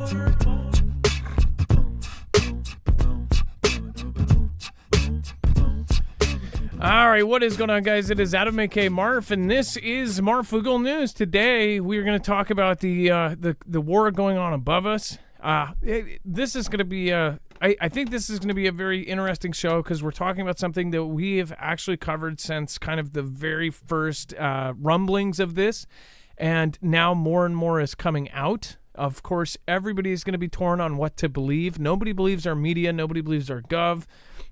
All right, what is going on, guys? It is Adam, aka Marf, and this is Marfoogle News. Today, we're going to talk about the war going on above us. This is going to be I think this is going to be a very interesting show because we're talking about something that we have actually covered since kind of the very first rumblings of this, and now more and more is coming out. Of course, everybody is going to be torn on what to believe. Nobody believes our media. Nobody believes our gov.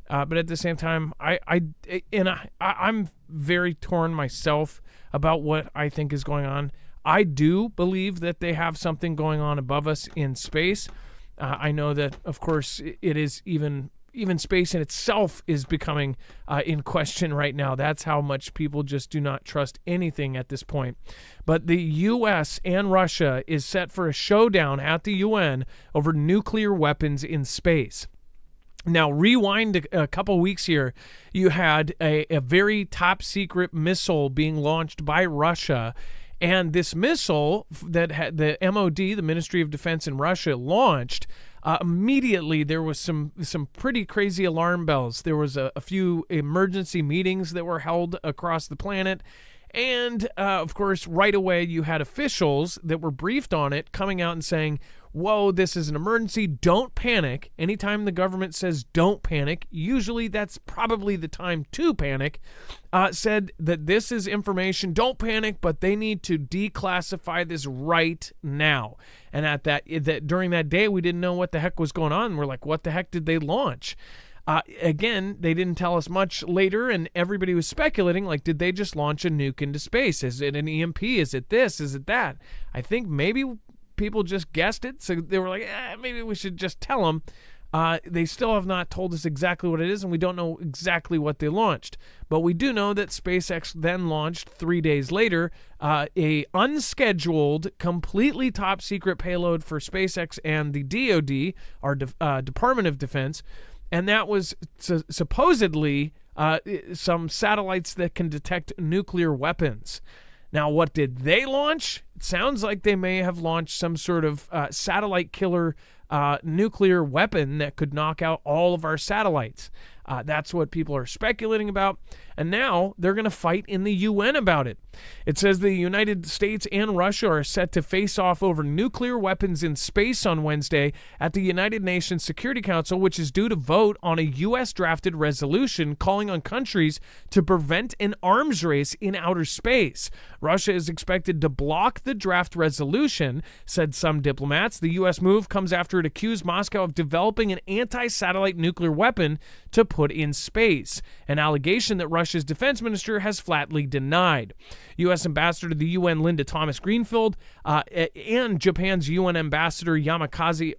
But at the same time, I'm very torn myself about what I think is going on. I do believe that they have something going on above us in space. I know that, of course, it is even space in itself is becoming in question right now. That's how much people just do not trust anything at this point. But the U.S. and Russia is set for a showdown at the UN over nuclear weapons in space. Now, rewind a couple weeks here. You had a very top secret missile being launched by Russia. And this missile that had the MOD, the Ministry of Defense in Russia, launched, immediately there was some pretty crazy alarm bells. There was a few emergency meetings that were held across the planet. And, of course, right away you had officials that were briefed on it coming out and saying, whoa, this is an emergency, don't panic. Anytime the government says don't panic, usually that's probably the time to panic, said that this is information, don't panic, but they need to declassify this right now. And at that during that day, we didn't know what the heck was going on. We're like, what the heck did they launch? Again, they didn't tell us much later, and everybody was speculating, like, did they just launch a nuke into space? Is it an EMP? Is it this? Is it that? I think maybe people just guessed it, so they were like, maybe we should just tell them. They still have not told us exactly what it is, and we don't know exactly what they launched. But we do know that SpaceX then launched 3 days later a unscheduled, completely top secret payload for SpaceX and the DoD, our Department of Defense. And that was supposedly some satellites that can detect nuclear weapons. Now, what did they launch? It sounds like they may have launched some sort of satellite killer nuclear weapon that could knock out all of our satellites. That's what people are speculating about. And now they're going to fight in the UN about it. It says the United States and Russia are set to face off over nuclear weapons in space on Wednesday at the United Nations Security Council, which is due to vote on a U.S.-drafted resolution calling on countries to prevent an arms race in outer space. Russia is expected to block the draft resolution, said some diplomats. The U.S. move comes after it accused Moscow of developing an anti-satellite nuclear weapon to put in space, an allegation that Russia's defense minister has flatly denied. U.S. Ambassador to the UN Linda Thomas-Greenfield and Japan's UN Ambassador Yamazaki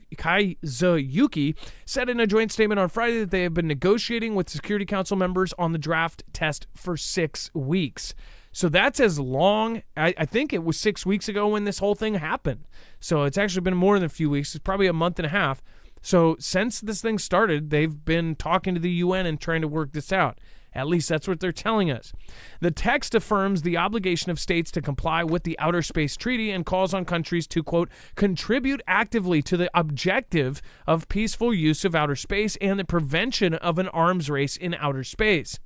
Kaizuyuki said in a joint statement on Friday that they have been negotiating with Security Council members on the draft test for 6 weeks. So that's as long, I think it was 6 weeks ago when this whole thing happened. So it's actually been more than a few weeks. It's probably a month and a half. So since this thing started, they've been talking to the UN and trying to work this out. At least that's what they're telling us. The text affirms the obligation of states to comply with the Outer Space Treaty and calls on countries to, quote, contribute actively to the objective of peaceful use of outer space and the prevention of an arms race in outer space.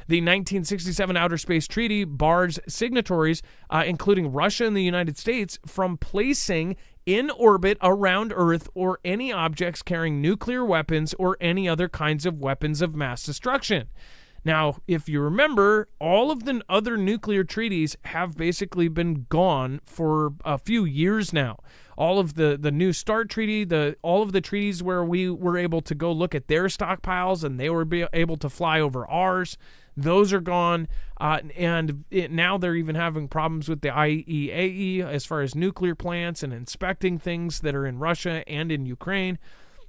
The 1967 Outer Space Treaty bars signatories, including Russia and the United States, from placing in orbit around Earth or any objects carrying nuclear weapons or any other kinds of weapons of mass destruction. Now, if you remember, all of the other nuclear treaties have basically been gone for a few years now. All of the New START treaty, all of the treaties where we were able to go look at their stockpiles and they were able to fly over ours, those are gone. Now they're even having problems with the IAEA as far as nuclear plants and inspecting things that are in Russia and in Ukraine.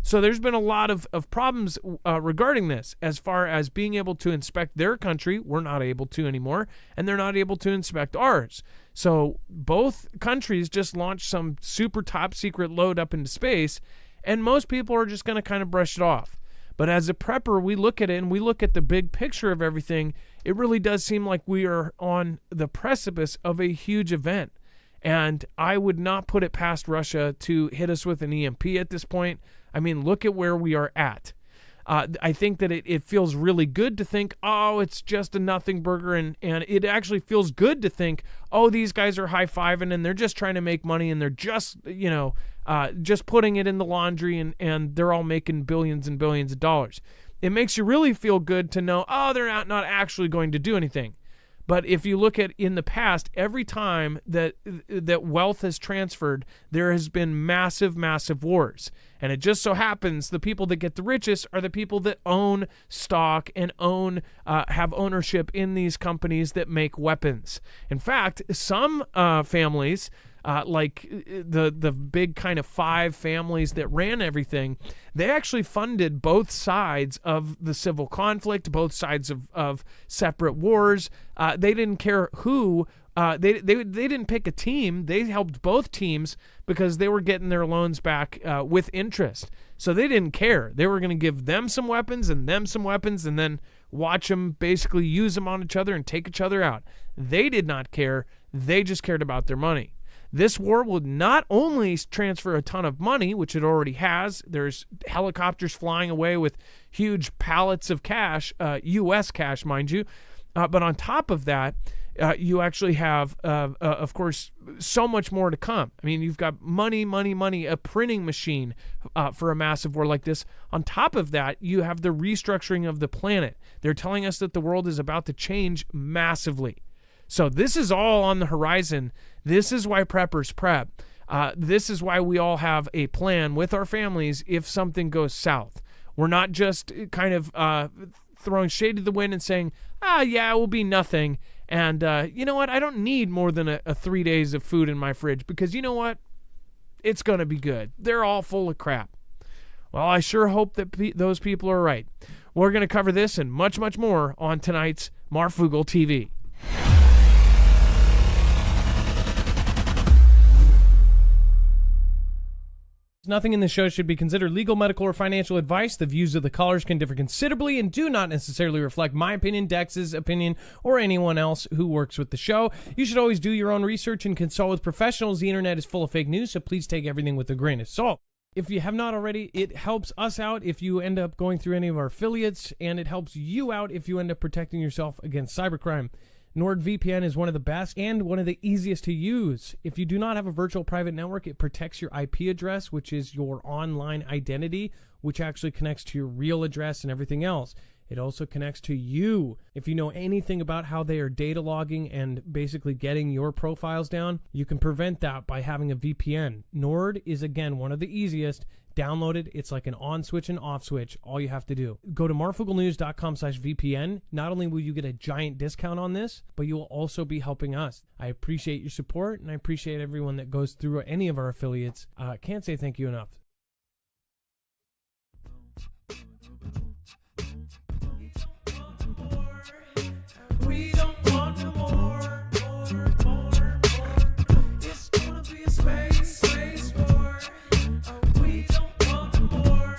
So there's been a lot of problems regarding this. As far as being able to inspect their country, we're not able to anymore, and they're not able to inspect ours. So both countries just launched some super top secret load up into space, and most people are just going to kind of brush it off. But as a prepper, we look at it and we look at the big picture of everything. It really does seem like we are on the precipice of a huge event. And I would not put it past Russia to hit us with an EMP at this point. I mean, look at where we are at. I think that it feels really good to think, oh, it's just a nothing burger. And it actually feels good to think, oh, these guys are high-fiving and they're just trying to make money and they're just, just putting it in the laundry and they're all making billions and billions of dollars. It makes you really feel good to know, oh, they're not actually going to do anything. But if you look at in the past, every time that wealth has transferred, there has been massive, massive wars. And it just so happens the people that get the richest are the people that own stock and have ownership in these companies that make weapons. In fact, some families, like the big kind of 5 families that ran everything, they actually funded both sides of the civil conflict, both sides of separate wars. They didn't care who. They didn't pick a team. They helped both teams because they were getting their loans back with interest. So they didn't care. They were going to give them some weapons and them some weapons and then watch them basically use them on each other and take each other out. They did not care. They just cared about their money. This war will not only transfer a ton of money, which it already has. There's helicopters flying away with huge pallets of cash, U.S. cash, mind you. But on top of that, you actually have, of course, so much more to come. I mean, you've got money, a printing machine for a massive war like this. On top of that, you have the restructuring of the planet. They're telling us that the world is about to change massively. So this is all on the horizon. This is why preppers prep. This is why we all have a plan with our families if something goes south. We're not just kind of throwing shade to the wind and saying, yeah, it will be nothing. And you know what? I don't need more than a 3 days of food in my fridge because you know what? It's going to be good. They're all full of crap. Well, I sure hope that those people are right. We're going to cover this and much, much more on tonight's Marfoogle TV. Nothing in this show should be considered legal, medical, or financial advice. The views of the callers can differ considerably and do not necessarily reflect my opinion, Dex's opinion, or anyone else who works with the show. You should always do your own research and consult with professionals. The internet is full of fake news, so please take everything with a grain of salt. If you have not already, it helps us out if you end up going through any of our affiliates, and it helps you out if you end up protecting yourself against cybercrime. NordVPN is one of the best and one of the easiest to use. If you do not have a virtual private network, it protects your IP address, which is your online identity, which actually connects to your real address and everything else. It also connects to you. If you know anything about how they are data logging and basically getting your profiles down, you can prevent that by having a VPN. Nord is, again, one of the easiest. Download it. It's like an on switch and off switch. All you have to do. Go to marfooglenews.com/VPN. Not only will you get a giant discount on this, but you will also be helping us. I appreciate your support, and I appreciate everyone that goes through any of our affiliates. Can't say thank you enough. We don't want no more. It's gonna be a space war. We don't want no more.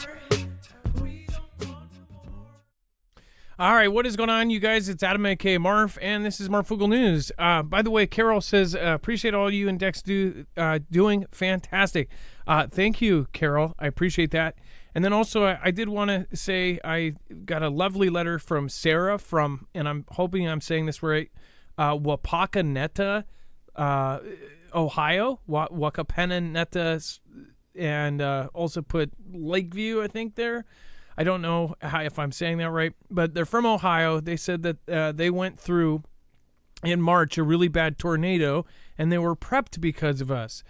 All right, what is going on, you guys? It's Adam A.K. Marf, and this is Marfoogle News. By the way, Carol says, appreciate all you and Dex doing fantastic. Thank you, Carol. I appreciate that. And then also, I did want to say I got a lovely letter from Sarah from, and I'm hoping I'm saying this right, Wapakoneta, Ohio, Wapakoneta, and also put Lakeview, I think, there. I don't know if I'm saying that right, but they're from Ohio. They said that they went through, in March, a really bad tornado, and they were prepped because of us.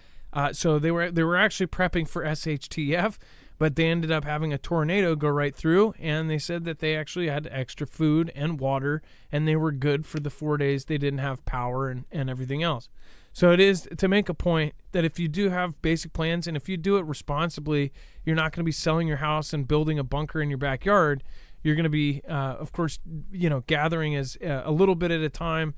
So they were actually prepping for SHTF, but they ended up having a tornado go right through, and they said that they actually had extra food and water, and they were good for the 4 days they didn't have power and everything else. So it is to make a point that if you do have basic plans, and if you do it responsibly, you're not going to be selling your house and building a bunker in your backyard. You're going to be, of course, gathering as a little bit at a time.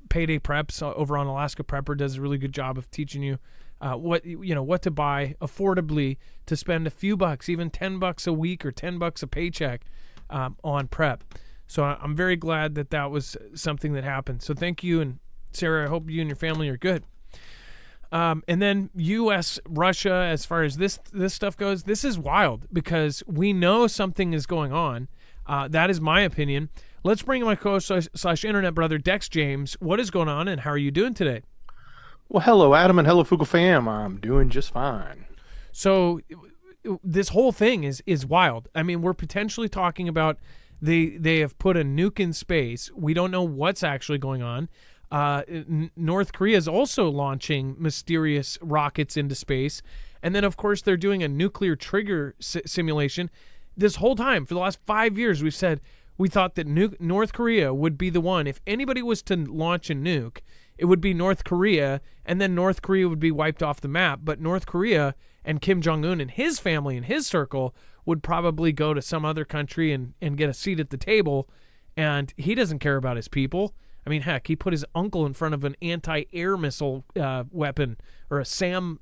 Payday Preps over on Alaska Prepper does a really good job of teaching you what to buy affordably to spend a few bucks, even $10 a week or $10 a paycheck on prep. So I'm very glad that was something that happened. So thank you, and Sarah, I hope you and your family are good. And then U.S., Russia, as far as this stuff goes, this is wild because we know something is going on. That is my opinion. Let's bring in my co-host / internet brother, Dex James. What is going on, and how are you doing today? Well, hello, Adam, and hello, Fugel fam. I'm doing just fine. So this whole thing is wild. I mean, we're potentially talking about they have put a nuke in space. We don't know what's actually going on. North Korea is also launching mysterious rockets into space. And then, of course, they're doing a nuclear trigger simulation. This whole time, for the last 5 years, we've said we thought that North Korea would be the one. If anybody was to launch a nuke, it would be North Korea, and then North Korea would be wiped off the map. But North Korea and Kim Jong-un and his family and his circle would probably go to some other country and get a seat at the table, and he doesn't care about his people. I mean, heck, he put his uncle in front of an anti-air missile weapon or a SAM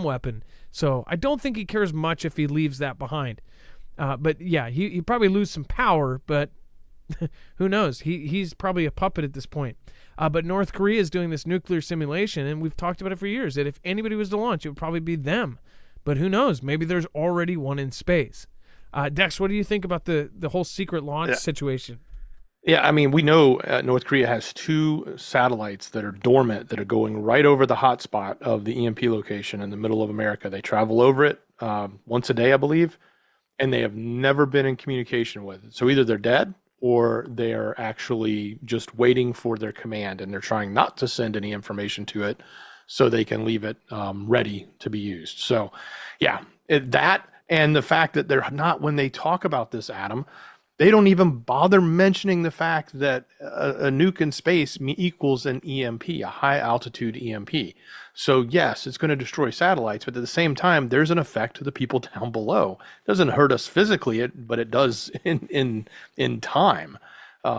weapon. So I don't think he cares much if he leaves that behind. But yeah, he probably lose some power, but who knows? He's probably a puppet at this point. But North Korea is doing this nuclear simulation, and we've talked about it for years, that if anybody was to launch, it would probably be them. But who knows? Maybe there's already one in space. Dex, what do you think about the whole secret launch situation? Yeah, I mean, we know North Korea has 2 satellites that are dormant that are going right over the hotspot of the EMP location in the middle of America. They travel over it once a day, I believe, and they have never been in communication with it. So either they're dead or they are actually just waiting for their command, and they're trying not to send any information to it so they can leave it ready to be used. So, yeah, that and the fact that they're not, when they talk about this, Adam, they don't even bother mentioning the fact that a nuke in space equals an EMP, a high-altitude EMP. So yes, it's going to destroy satellites, but at the same time, there's an effect to the people down below. It doesn't hurt us physically, but it does in time,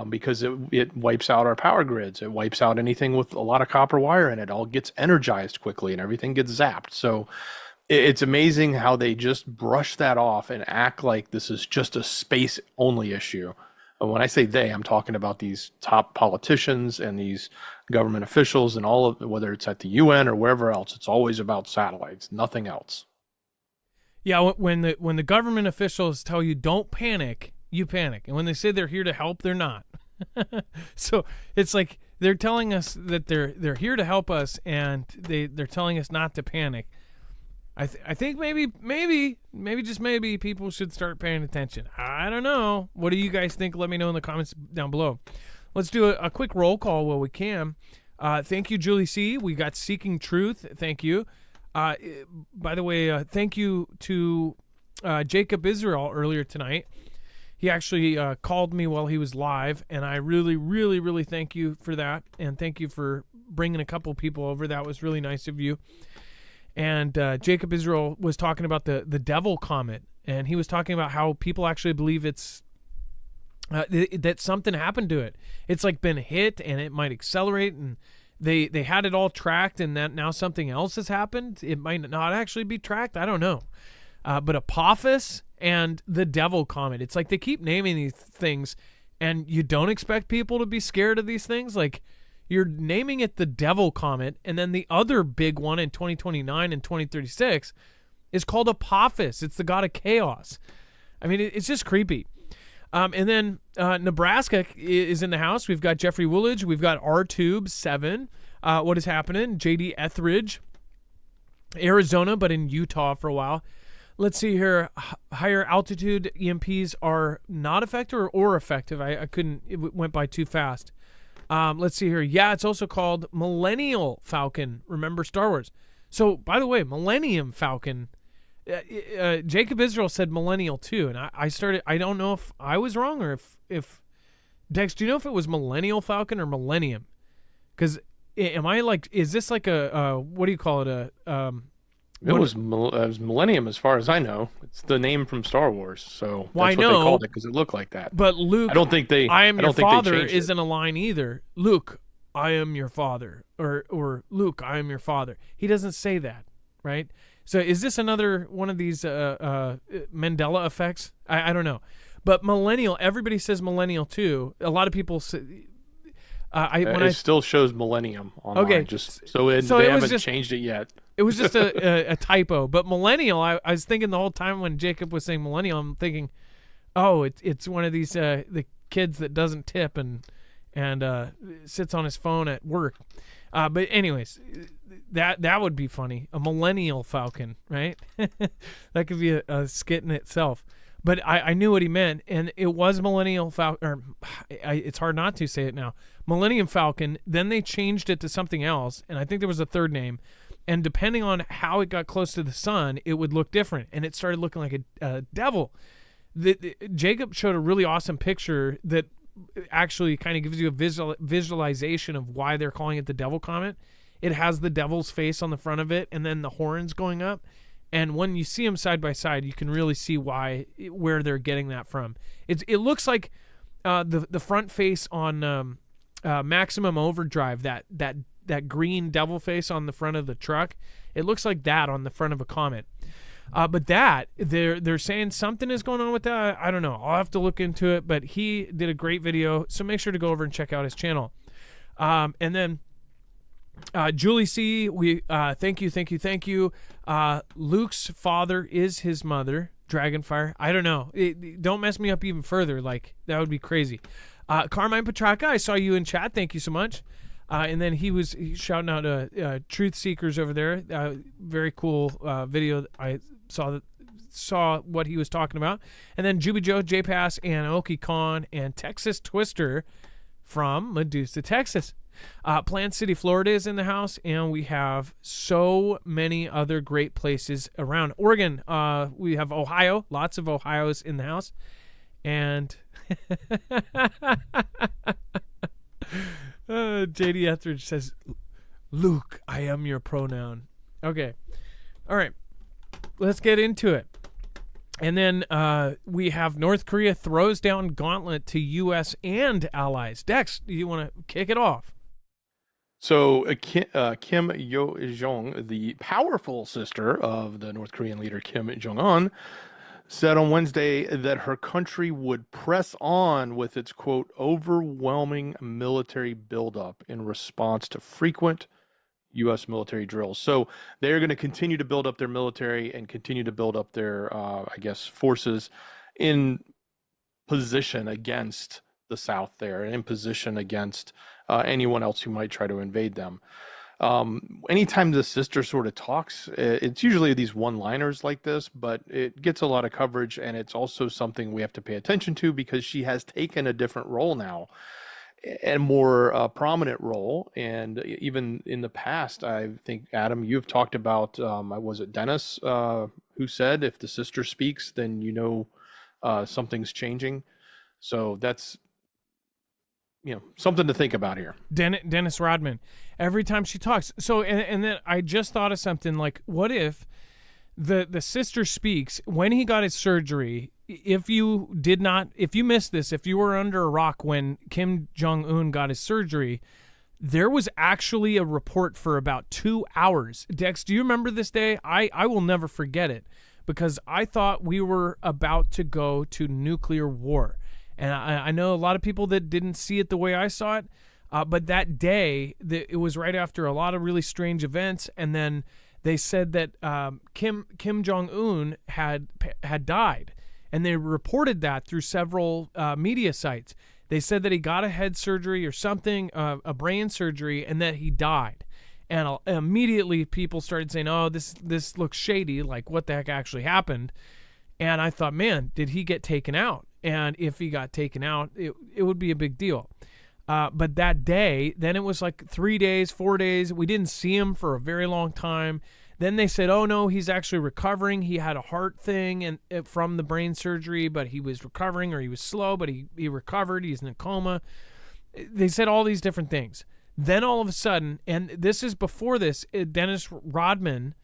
because it wipes out our power grids. It wipes out anything with a lot of copper wire in it. It all gets energized quickly, and everything gets zapped. So it's amazing how they just brush that off and act like this is just a space-only issue. And when I say they, I'm talking about these top politicians and these government officials and all of, whether it's at the UN or wherever else, it's always about satellites, nothing else. Yeah, when the government officials tell you don't panic, you panic. And when they say they're here to help, they're not. So it's like they're telling us that they're here to help us, and they're telling us not to panic. I think maybe just maybe people should start paying attention. I don't know. What do you guys think? Let me know in the comments down below. Let's do a quick roll call while we can. Thank you, Julie C. We got Seeking Truth. Thank you. By the way, thank you to Jacob Israel earlier tonight. He actually called me while he was live, and I really, really, really thank you for that. And thank you for bringing a couple people over. That was really nice of you. And Jacob Israel was talking about the devil comet, and he was talking about how people actually believe it's that something happened to it. It's like been hit, and it might accelerate, and they had it all tracked, and that now something else has happened. It might not actually be tracked. I don't know. But Apophis and the devil comet, it's like they keep naming these things, and you don't expect people to be scared of these things. Like, you're naming it the devil comet, and then the other big one in 2029 and 2036 is called Apophis. It's the god of chaos. I mean, it's just creepy. And then Nebraska is in the house. We've got Jeffrey Woolidge. We've got R-Tube7. What is happening? JD Etheridge. Arizona, but in Utah for a while. Let's see here. Higher altitude EMPs are not effective or effective. I couldn't. It went by too fast. Let's see here. Yeah, it's also called Millennial Falcon. Remember Star Wars. So, by the way, Millennium Falcon, Jacob Israel said Millennial too. And I don't know if I was wrong or if Dex, do you know if it was Millennial Falcon or Millennium? Because is this like what do you call it? It was Millennium, as far as I know. It's the name from Star Wars, so well, that's what they called it because it looked like that. But Luke, I am your father isn't a line either. Luke, I am your father, or Luke, I am your father. He doesn't say that, right? So is this another one of these Mandela effects? I don't know. But millennial, everybody says millennial too. A lot of people say, It still shows millennium online. Okay, just so so they it was haven't just- changed it yet. It was just a typo. But millennial, I was thinking the whole time when Jacob was saying millennial, I'm thinking, oh, it's one of these the kids that doesn't tip and sits on his phone at work. But anyways, that would be funny. A millennial falcon, right? That could be a skit in itself. But I knew what he meant, and it was millennial falcon. Or it's hard not to say it now. Millennium Falcon. Then they changed it to something else, and I think there was a third name. And depending on how it got close to the sun, it would look different, and it started looking like a devil. Jacob showed a really awesome picture that actually kind of gives you a visualization of why they're calling it the devil comet. It has the devil's face on the front of it and then the horns going up, and when you see them side by side, you can really see where they're getting that from. It looks like the front face on Maximum Overdrive, that green devil face on the front of the truck. It looks like that on the front of a comet. But they're saying something is going on with that. I don't know. I'll have to look into it. But he did a great video, so make sure to go over and check out his channel. And then Julie C, we thank you. Luke's father is his mother. Dragonfire. I don't know. Don't mess me up even further. Like, that would be crazy. Carmine Petraka, I saw you in chat. Thank you so much. And then he's shouting out Truth Seekers over there. Very cool video. I saw what he was talking about. And then Juby Joe, J-Pass, and Aoki Khan, and Texas Twister from Medusa, Texas. Plant City, Florida is in the house, and we have so many other great places around. Oregon, we have Ohio, lots of Ohios in the house. And JD Etheridge says, Luke, I am your pronoun. Okay. All right. Let's get into it. And then we have North Korea throws down gauntlet to U.S. and allies. Dex, do you want to kick it off? So Kim Yo-jong, the powerful sister of the North Korean leader Kim Jong-un, said on Wednesday that her country would press on with its, quote, overwhelming military buildup in response to frequent U.S. military drills. So they're going to continue to build up their military and continue to build up their, forces in position against the South there, and in position against anyone else who might try to invade them. Anytime the sister sort of talks, it's usually these one-liners like this, but it gets a lot of coverage, and it's also something we have to pay attention to because she has taken a different role now, and more prominent role. And even in the past, I think, Adam, you've talked about, was it Dennis who said, if the sister speaks, then you know something's changing. So that's something to think about here. Dennis Rodman. Every time she talks. So, and then I just thought of something like, what if the sister speaks when he got his surgery? If you missed this, if you were under a rock when Kim Jong-un got his surgery, there was actually a report for about 2 hours. Dex, do you remember this day? I will never forget it because I thought we were about to go to nuclear war. And I know a lot of people that didn't see it the way I saw it, but that day, it was right after a lot of really strange events, and then they said that Kim Jong-un had died, and they reported that through several media sites. They said that he got a head surgery or something, a brain surgery, and that he died. And immediately people started saying, oh, this looks shady, like what the heck actually happened? And I thought, man, did he get taken out? And if he got taken out, it would be a big deal. But that day, then it was like 3 days, 4 days. We didn't see him for a very long time. Then they said, oh, no, he's actually recovering. He had a heart thing from the brain surgery, but he was recovering, or he was slow, but he recovered. He's in a coma. They said all these different things. Then all of a sudden, and this is before this, Dennis Rodman,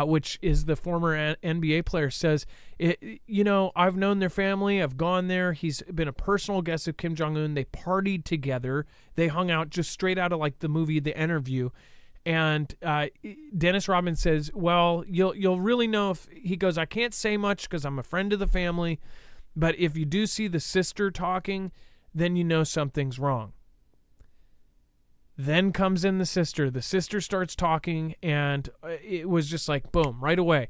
which is the former NBA player, says, I've known their family. I've gone there. He's been a personal guest of Kim Jong-un. They partied together. They hung out just straight out of like the movie The Interview. And Dennis Rodman says, well, you'll really know if he goes, I can't say much because I'm a friend of the family. But if you do see the sister talking, then you know something's wrong. Then comes in the sister. The sister starts talking, and it was just like, boom, right away.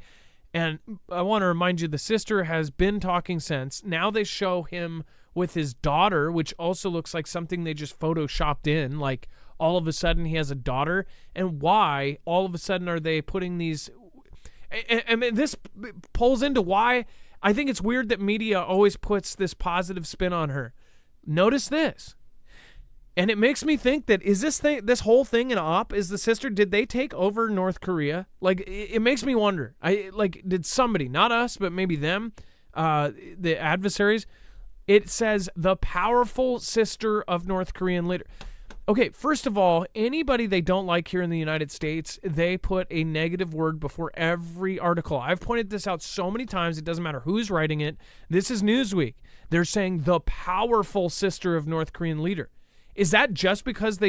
And I want to remind you, the sister has been talking since. Now they show him with his daughter, which also looks like something they just photoshopped in. Like, all of a sudden he has a daughter. And why all of a sudden are they putting these... I mean, this pulls into why I think it's weird that media always puts this positive spin on her. Notice this. And it makes me think that, is this whole thing an op? Is the sister, did they take over North Korea? Like, it makes me wonder. Did somebody, not us, but maybe them, the adversaries, it says the powerful sister of North Korean leader. Okay, first of all, anybody they don't like here in the United States, they put a negative word before every article. I've pointed this out so many times, it doesn't matter who's writing it. This is Newsweek. They're saying the powerful sister of North Korean leader. Is that just because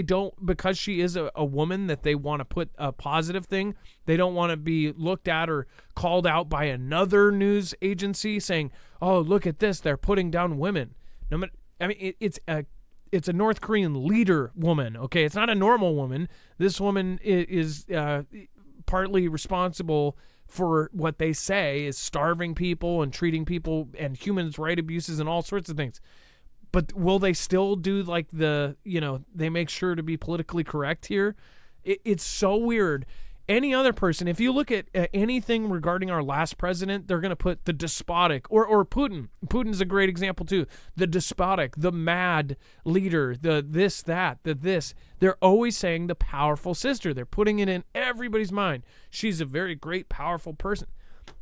because she is a woman that they want to put a positive thing? They don't want to be looked at or called out by another news agency saying, oh, look at this, they're putting down women. No, I mean, it's a North Korean leader woman, okay? It's not a normal woman. This woman is partly responsible for what they say is starving people and treating people and human rights abuses and all sorts of things. But will they still do like they make sure to be politically correct here? It's so weird. Any other person, if you look at anything regarding our last president, they're going to put the despotic or Putin. Putin's a great example too. The despotic, the mad leader, the this, that, the this. They're always saying the powerful sister. They're putting it in everybody's mind. She's a very great, powerful person.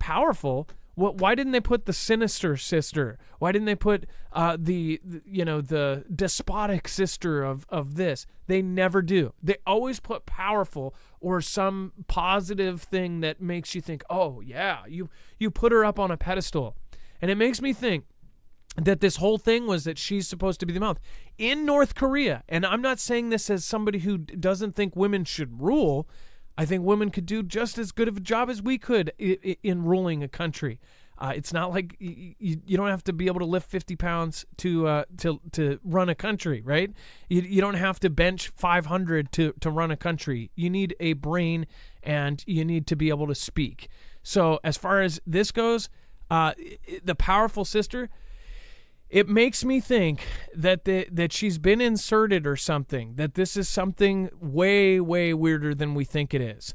Powerful? Why didn't they put the sinister sister? Why didn't they put the despotic sister of this? They never do. They always put powerful or some positive thing that makes you think, oh yeah, you put her up on a pedestal. And it makes me think that this whole thing was that she's supposed to be the mouth. In North Korea, and I'm not saying this as somebody who doesn't think women should rule, I think women could do just as good of a job as we could in ruling a country. It's not like you don't have to be able to lift 50 pounds to run a country, right? You don't have to bench 500 to run a country. You need a brain and you need to be able to speak. So as far as this goes, the powerful sister, it makes me think that she's been inserted or something, that this is something way, way weirder than we think it is.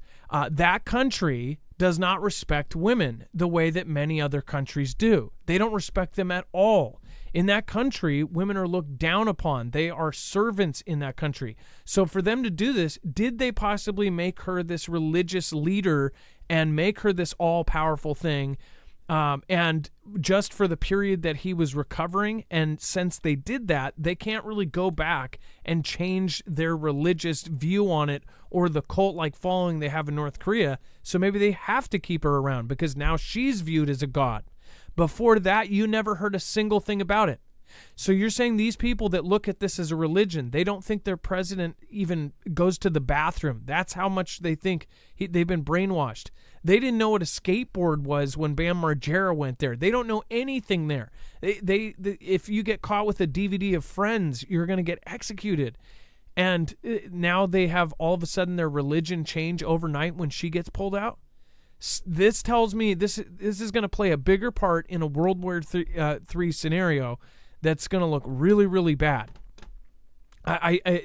That country does not respect women the way that many other countries do. They don't respect them at all. In that country, women are looked down upon. They are servants in that country. So for them to do this, did they possibly make her this religious leader and make her this all-powerful thing? And just for the period that he was recovering, and since they did that, they can't really go back and change their religious view on it or the cult-like following they have in North Korea. So maybe they have to keep her around because now she's viewed as a god. Before that, you never heard a single thing about it. So you're saying these people that look at this as a religion, they don't think their president even goes to the bathroom. That's how much they think they've been brainwashed. They didn't know what a skateboard was when Bam Margera went there. They don't know anything there. If you get caught with a DVD of Friends, you're going to get executed. And now they have all of a sudden their religion change overnight when she gets pulled out. This tells me this is going to play a bigger part in a World War III scenario that's going to look really, really bad.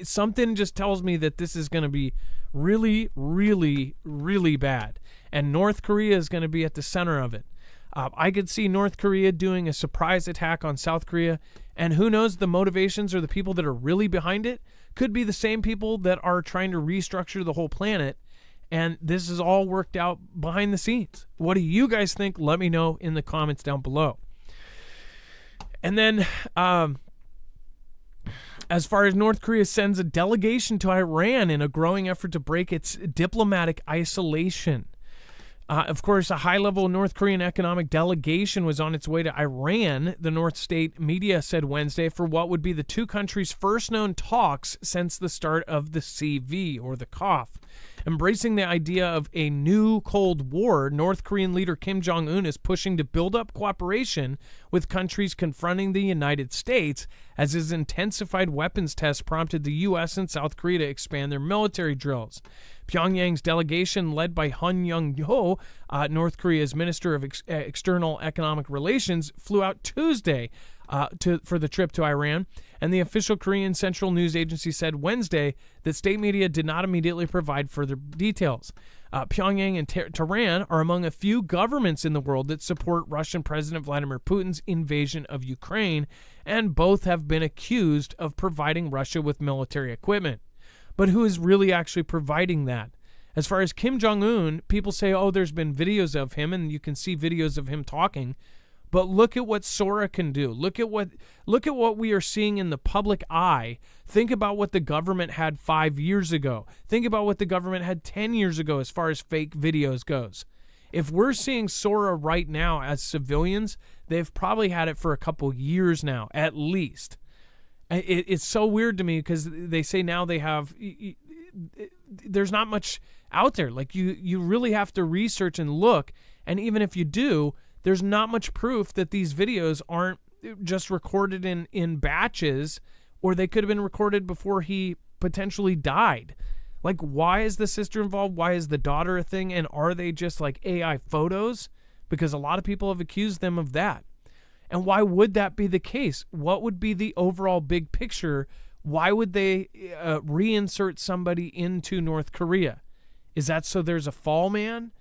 Something just tells me that this is going to be really, really, really bad. And North Korea is going to be at the center of it. I could see North Korea doing a surprise attack on South Korea. And who knows, the motivations or the people that are really behind it could be the same people that are trying to restructure the whole planet. And this is all worked out behind the scenes. What do you guys think? Let me know in the comments down below. And then as far as North Korea sends a delegation to Iran in a growing effort to break its diplomatic isolation. Of course, a high-level North Korean economic delegation was on its way to Iran, the North State media said Wednesday, for what would be the two countries' first known talks since the start of the CV, or the cough. Embracing the idea of a new Cold War, North Korean leader Kim Jong-un is pushing to build up cooperation with countries confronting the United States, as his intensified weapons tests prompted the U.S. and South Korea to expand their military drills. Pyongyang's delegation, led by Hun Young-ho, North Korea's Minister of External Economic Relations, flew out Tuesday for the trip to Iran, and the official Korean Central News Agency said Wednesday that state media did not immediately provide further details. Pyongyang and Tehran are among a few governments in the world that support Russian President Vladimir Putin's invasion of Ukraine, and both have been accused of providing Russia with military equipment. But who is really actually providing that? As far as Kim Jong-un, people say, oh, there's been videos of him, and you can see videos of him talking. But look at what Sora can do. Look at what we are seeing in the public eye. Think about what the government had 5 years ago. Think about what the government had 10 years ago as far as fake videos goes. If we're seeing Sora right now as civilians, they've probably had it for a couple years now, at least. It's so weird to me because they say now they have, there's not much out there. Like you really have to research and look. And even if you do, there's not much proof that these videos aren't just recorded in batches, or they could have been recorded before he potentially died. Like, why is the sister involved? Why is the daughter a thing? And are they just like AI photos? Because a lot of people have accused them of that. And why would that be the case? What would be the overall big picture? Why would they reinsert somebody into North Korea? Is that so there's a fall man?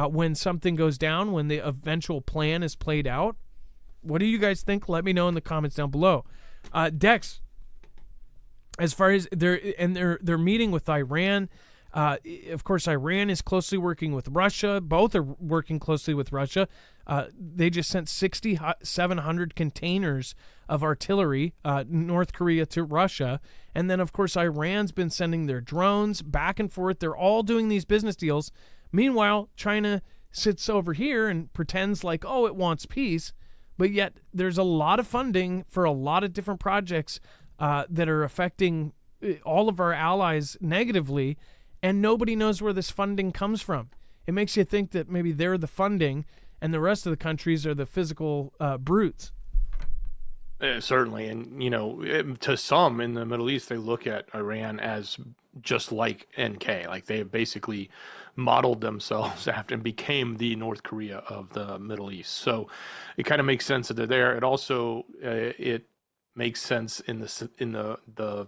When something goes down, when the eventual plan is played out? What do you guys think? Let me know in the comments down below. Dex, as far as they're meeting with Iran, of course, Iran is closely working with Russia. Both are working closely with Russia. They just sent 6,700 containers of artillery, North Korea to Russia. And then, of course, Iran's been sending their drones back and forth. They're all doing these business deals. Meanwhile, China sits over here and pretends like, oh, it wants peace, but yet there's a lot of funding for a lot of different projects that are affecting all of our allies negatively, and nobody knows where this funding comes from. It makes you think that maybe they're the funding and the rest of the countries are the physical brutes. Certainly. And, to some in the Middle East, they look at Iran as just like NK. Like they basically modeled themselves after and became the North Korea of the Middle East. So it kind of makes sense that they're there. It also, it makes sense in the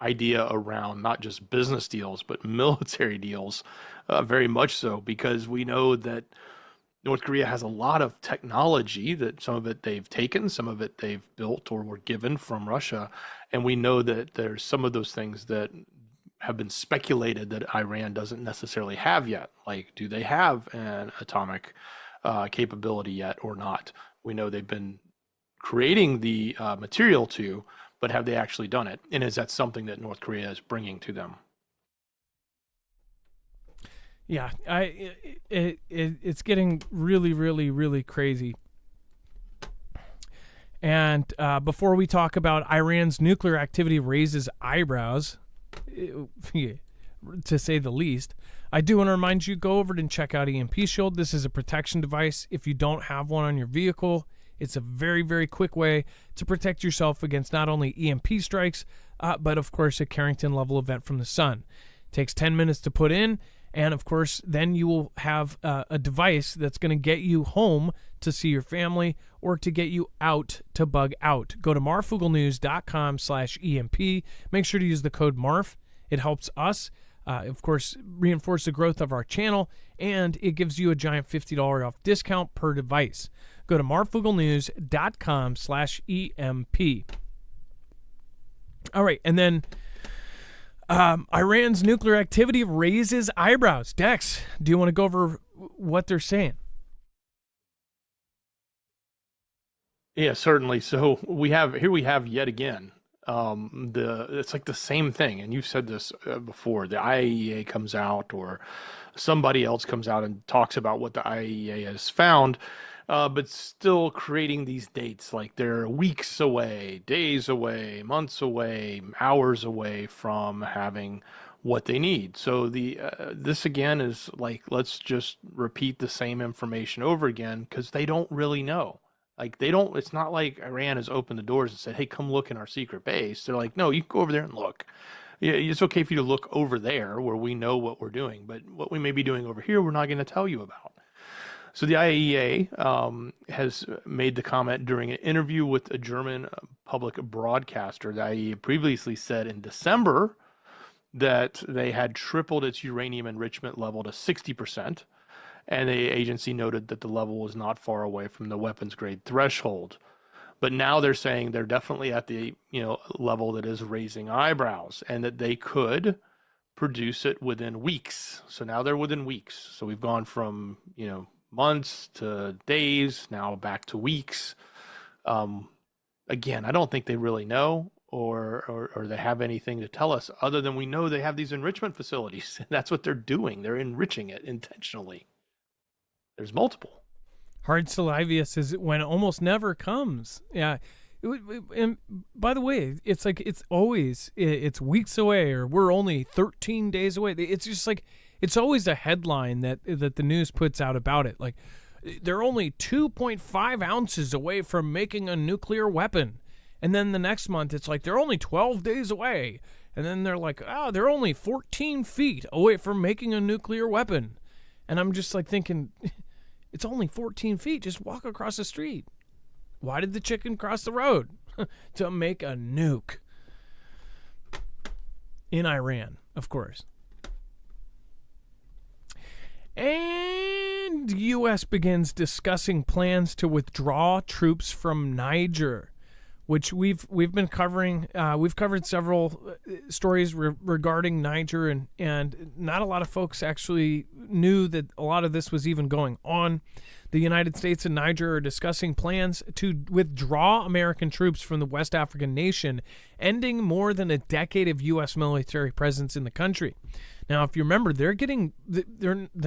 idea around not just business deals, but military deals, very much so, because we know that North Korea has a lot of technology that some of it they've taken, some of it they've built or were given from Russia. And we know that there's some of those things that have been speculated that Iran doesn't necessarily have yet. Like, do they have an atomic capability yet or not? We know they've been creating the material to, but have they actually done it? And is that something that North Korea is bringing to them? Yeah, it's getting really, really, really crazy. And before we talk about Iran's nuclear activity raises eyebrows, to say the least, I do want to remind you, go over and check out EMP Shield. This is a protection device. If you don't have one on your vehicle, it's a very, very quick way to protect yourself against not only EMP strikes, but of course a Carrington level event from the sun. It takes 10 minutes to put in. And of course, then you will have a device that's going to get you home to see your family or to get you out to bug out. Go to marfooglenews.com/EMP. Make sure to use the code MARF. It helps us, of course, reinforce the growth of our channel, and it gives you a giant $50 off discount per device. Go to marfooglenews.com/EMP. All right, and then Iran's nuclear activity raises eyebrows. Dex, do you want to go over what they're saying? Yeah, certainly. So we have yet again, it's like the same thing. And you've said this before, the IAEA comes out or somebody else comes out and talks about what the IAEA has found, but still creating these dates like they're weeks away, days away, months away, hours away from having what they need. So this again is like, let's just repeat the same information over again because they don't really know. Like they don't. It's not like Iran has opened the doors and said, "Hey, come look in our secret base." They're like, "No, you can go over there and look. Yeah, it's okay for you to look over there where we know what we're doing, but what we may be doing over here, we're not going to tell you about." So the IAEA has made the comment during an interview with a German public broadcaster. The IAEA previously said in December that they had tripled its uranium enrichment level to 60%, and the agency noted that the level was not far away from the weapons grade threshold. But now they're saying they're definitely at the level that is raising eyebrows, and that they could produce it within weeks. So now they're within weeks. So we've gone from months to days, now back to weeks. Again, I don't think they really know or they have anything to tell us other than we know they have these enrichment facilities. That's what they're doing. They're enriching it intentionally. There's multiple. Hard Salivius is when it almost never comes. Yeah. And by the way, it's like it's weeks away, or we're only 13 days away. It's just like it's always a headline that the news puts out about it. Like they're only 2.5 ounces away from making a nuclear weapon. And then the next month it's like they're only 12 days away. And then they're like, they're only 14 feet away from making a nuclear weapon. And I'm just like thinking, it's only 14 feet. Just walk across the street. Why did the chicken cross the road? To make a nuke. In Iran, of course. And the U.S. begins discussing plans to withdraw troops from Niger, which we've been covering. We've covered several stories regarding Niger, and not a lot of folks actually knew that a lot of this was even going on. The United States and Niger are discussing plans to withdraw American troops from the West African nation, ending more than a decade of U.S. military presence in the country. Now, if you remember, they're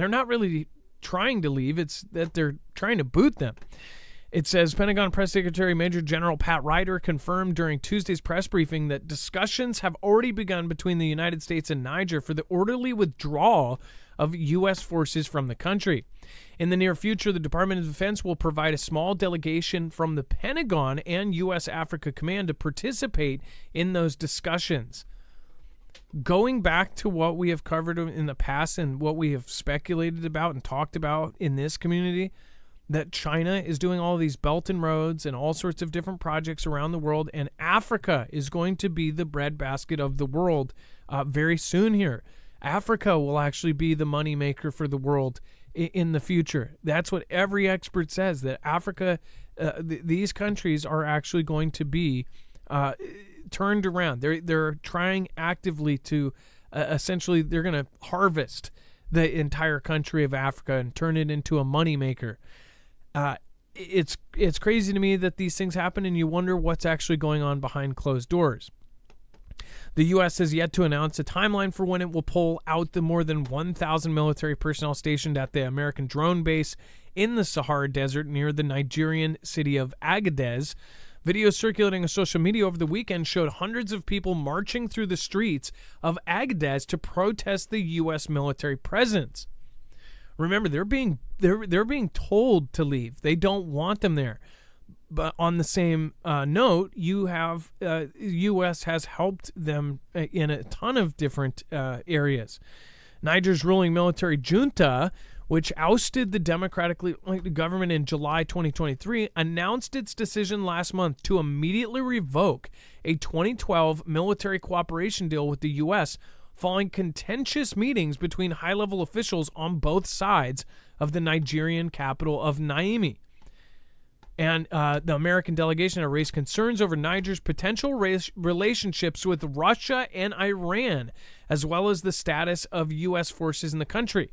not really trying to leave. It's that they're trying to boot them. It says Pentagon Press Secretary Major General Pat Ryder confirmed during Tuesday's press briefing that discussions have already begun between the United States and Niger for the orderly withdrawal of U.S. forces from the country. In the near future, the Department of Defense will provide a small delegation from the Pentagon and U.S. Africa Command to participate in those discussions. Going back to what we have covered in the past and what we have speculated about and talked about in this community, that China is doing all these Belt and Roads and all sorts of different projects around the world, and Africa is going to be the breadbasket of the world very soon here. Africa will actually be the moneymaker for the world in the future. That's what every expert says, that Africa, these countries are actually going to be turned around. They're trying actively to essentially, they're going to harvest the entire country of Africa and turn it into a moneymaker. It's crazy to me that these things happen, and you wonder what's actually going on behind closed doors. The U.S. has yet to announce a timeline for when it will pull out the more than 1,000 military personnel stationed at the American drone base in the Sahara Desert near the Nigerian city of Agadez. Videos circulating on social media over the weekend showed hundreds of people marching through the streets of Agadez to protest the U.S. military presence. Remember, they're being told to leave. They don't want them there. But on the same note, you have U.S. has helped them in a ton of different areas. Niger's ruling military junta, which ousted the democratically elected government in July 2023, announced its decision last month to immediately revoke a 2012 military cooperation deal with the U.S. following contentious meetings between high-level officials on both sides of the Nigerian capital of Niamey. And the American delegation have raised concerns over Niger's potential relationships with Russia and Iran, as well as the status of U.S. forces in the country.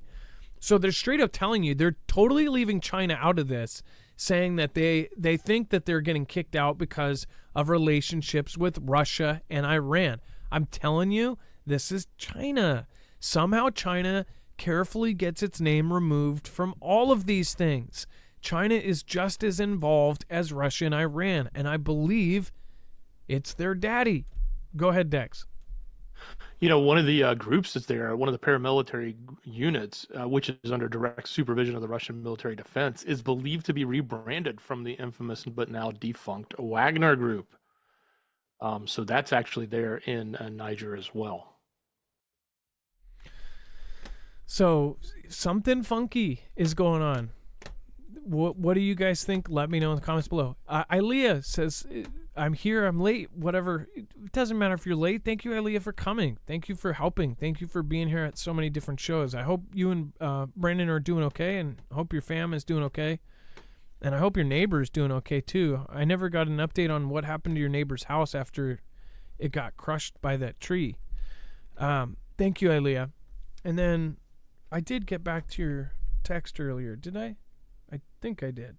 So they're straight up telling you they're totally leaving China out of this, saying that they think that they're getting kicked out because of relationships with Russia and Iran. I'm telling you, this is China. Somehow China carefully gets its name removed from all of these things. China is just as involved as Russia and Iran, and I believe it's their daddy. Go ahead, Dex. One of the groups that's there, one of the paramilitary units, which is under direct supervision of the Russian military defense, is believed to be rebranded from the infamous but now defunct Wagner Group. So that's actually there in Niger as well. So something funky is going on. What do you guys think? Let me know in the comments below. Ilea says, I'm here, I'm late, whatever. It doesn't matter if you're late. Thank you, Ilea, for coming. Thank you for helping. Thank you for being here at so many different shows. I hope you and Brandon are doing okay, and I hope your fam is doing okay. And I hope your neighbor is doing okay, too. I never got an update on what happened to your neighbor's house after it got crushed by that tree. Thank you, Ilea. And then I did get back to your text earlier, did I? I think I did.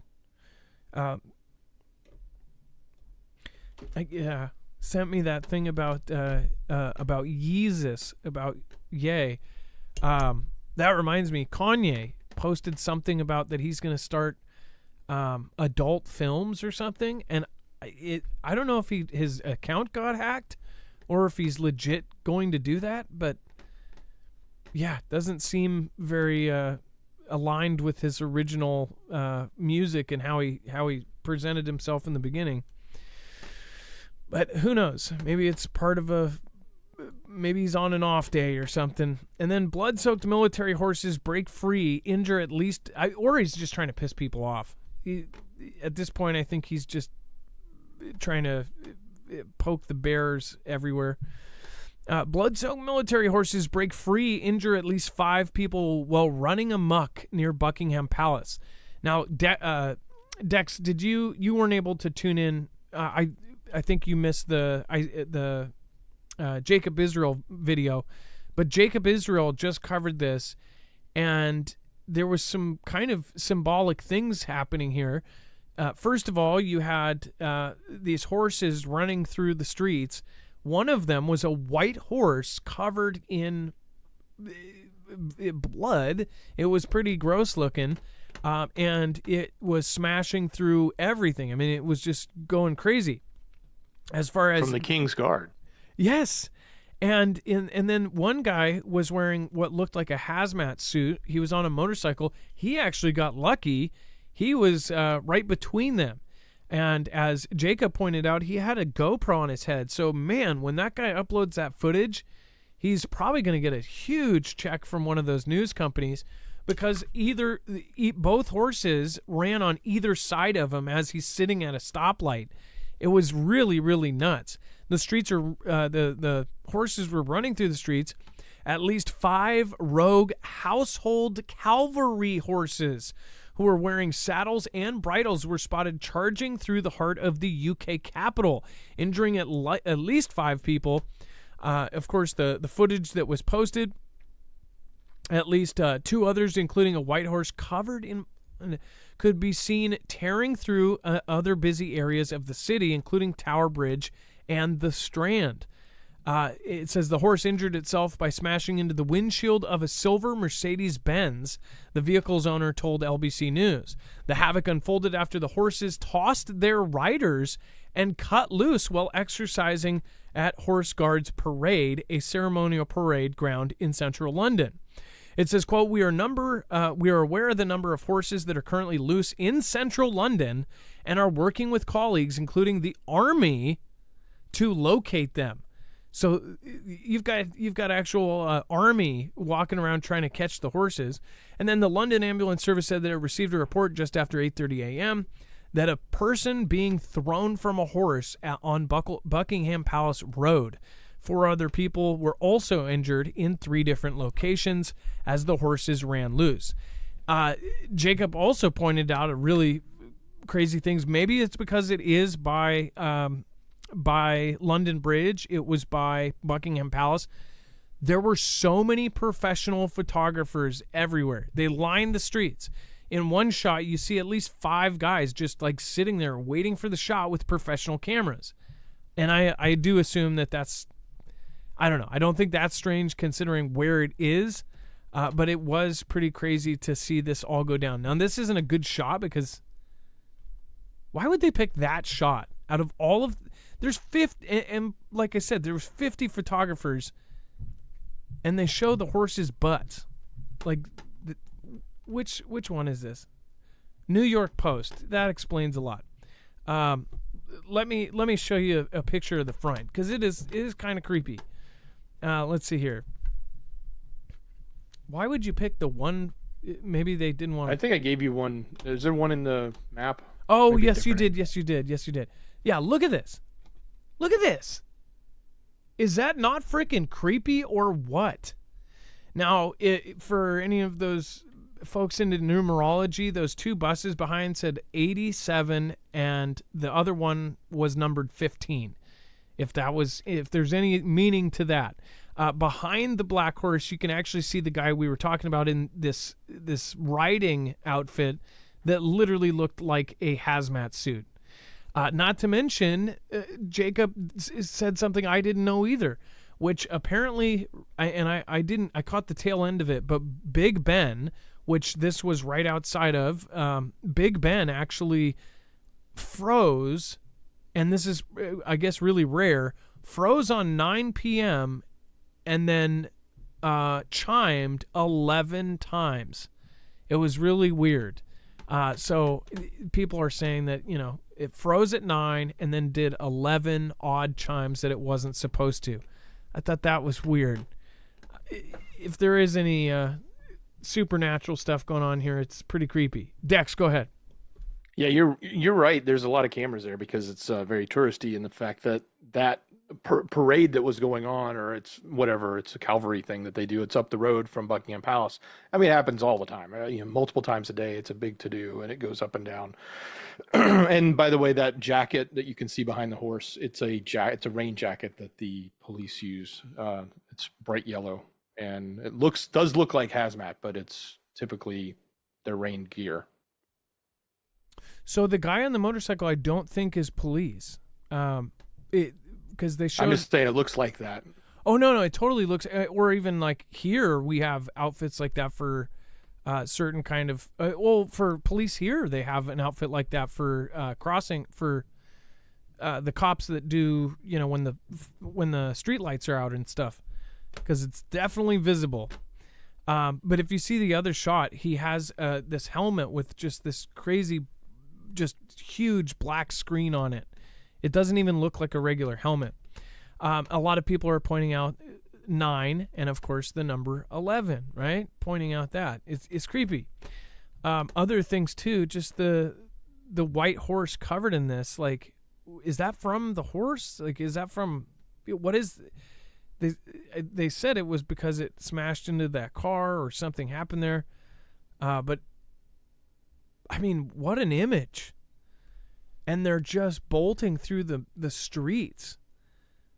Sent me that thing about Yeezus, about Ye. That reminds me, Kanye posted something about that he's going to start adult films or something, and I don't know if his account got hacked or if he's legit going to do that, but yeah, doesn't seem very aligned with his original music and how he presented himself in the beginning. But who knows? Maybe it's part of maybe he's on an off day or something. And then blood-soaked military horses break free, injure at least, or he's just trying to piss people off. At this point, I think he's just trying to poke the bears everywhere. Blood-soaked military horses break free, injure at least 5 people while running amok near Buckingham Palace. Now, Dex, did you weren't able to tune in? I think you missed the Jacob Israel video, but Jacob Israel just covered this, and there was some kind of symbolic things happening here. First of all, you had these horses running through the streets. One of them was a white horse covered in blood. It was pretty gross looking, and it was smashing through everything. I mean, it was just going crazy. As far as from the King's Guard. Yes. And then one guy was wearing what looked like a hazmat suit. He was on a motorcycle. He actually got lucky. He was right between them. And as Jacob pointed out, he had a GoPro on his head. So, man, when that guy uploads that footage, he's probably going to get a huge check from one of those news companies, because both horses ran on either side of him as he's sitting at a stoplight. It was really, really nuts. The streets are the horses were running through the streets. At least 5 rogue household cavalry horses who were wearing saddles and bridles were spotted charging through the heart of the UK capital, injuring at least 5 people. Of course, the footage that was posted, at least 2 others, including a white horse covered in, could be seen tearing through other busy areas of the city, including Tower Bridge and the Strand. It says the horse injured itself by smashing into the windshield of a silver Mercedes-Benz, the vehicle's owner told LBC News. The havoc unfolded after the horses tossed their riders and cut loose while exercising at Horse Guards Parade, a ceremonial parade ground in central London. It says, quote, we are aware of the number of horses that are currently loose in central London and are working with colleagues, including the army, to locate them. So you've got actual army walking around trying to catch the horses. And then the London Ambulance Service said that it received a report just after 8:30 a.m. that a person being thrown from a horse on Buckingham Palace Road. 4 other people were also injured in 3 different locations as the horses ran loose. Jacob also pointed out a really crazy things. Maybe it's because it is by London Bridge. It was by Buckingham Palace. There were so many professional photographers everywhere. They lined the streets. In one shot, you see at least 5 guys just like sitting there waiting for the shot with professional cameras. And I do assume that's, I don't know. I don't think that's strange considering where it is, but it was pretty crazy to see this all go down. Now, this isn't a good shot because why would they pick that shot out of all of... There's 50, and like I said, there was 50 photographers and they show the horse's butt. Like, which one is this? New York Post. That explains a lot. Let me show you a picture of the front, because it is kind of creepy. Let's see here. Why would you pick the one? Maybe they didn't want. I think I gave you one. Is there one in the map? Oh, yes, you did. Yes, you did. Yes, you did. Yeah, look at this. Look at this. Is that not freaking creepy or what? Now, for any of those folks into numerology, those two buses behind said 87, and the other one was numbered 15. If there's any meaning to that. Behind the black horse, you can actually see the guy we were talking about in this riding outfit that literally looked like a hazmat suit. Not to mention, Jacob said something I didn't know either, which apparently, I caught the tail end of it, but Big Ben, which this was right outside of, Big Ben actually froze, and this is, I guess, really rare, froze on 9 p.m., and then chimed 11 times. It was really weird. So people are saying that, it froze at 9 and then did 11 odd chimes that it wasn't supposed to. I thought that was weird. If there is any supernatural stuff going on here, it's pretty creepy. Dex, go ahead. Yeah, you're right. There's a lot of cameras there because it's very touristy, and the fact that parade that was going on, or it's a cavalry thing that they do. It's up the road from Buckingham Palace. I mean, it happens all the time. Multiple times a day. It's a big to do, and it goes up and down. And by the way, that jacket that you can see behind the horse, it's a rain jacket that the police use. It's bright yellow, and it does look like hazmat, but it's typically their rain gear. So the guy on the motorcycle, I don't think is police. Because they showed. I'm just saying it looks like that. Oh no, it totally looks. Or even like here, we have outfits like that for certain kind of. For police here, they have an outfit like that for crossing for the cops that do. When the street lights are out and stuff, because it's definitely visible. But if you see the other shot, he has this helmet with just this crazy, just huge black screen on it. It doesn't even look like a regular helmet. A lot of people are pointing out 9 and, of course, the number 11, right? Pointing out that. It's creepy. Other things, too, just the white horse covered in this. Like, is that from the horse? Like, is that from... What is... They said it was because it smashed into that car or something happened there. But, I mean, what an image. And they're just bolting through the streets.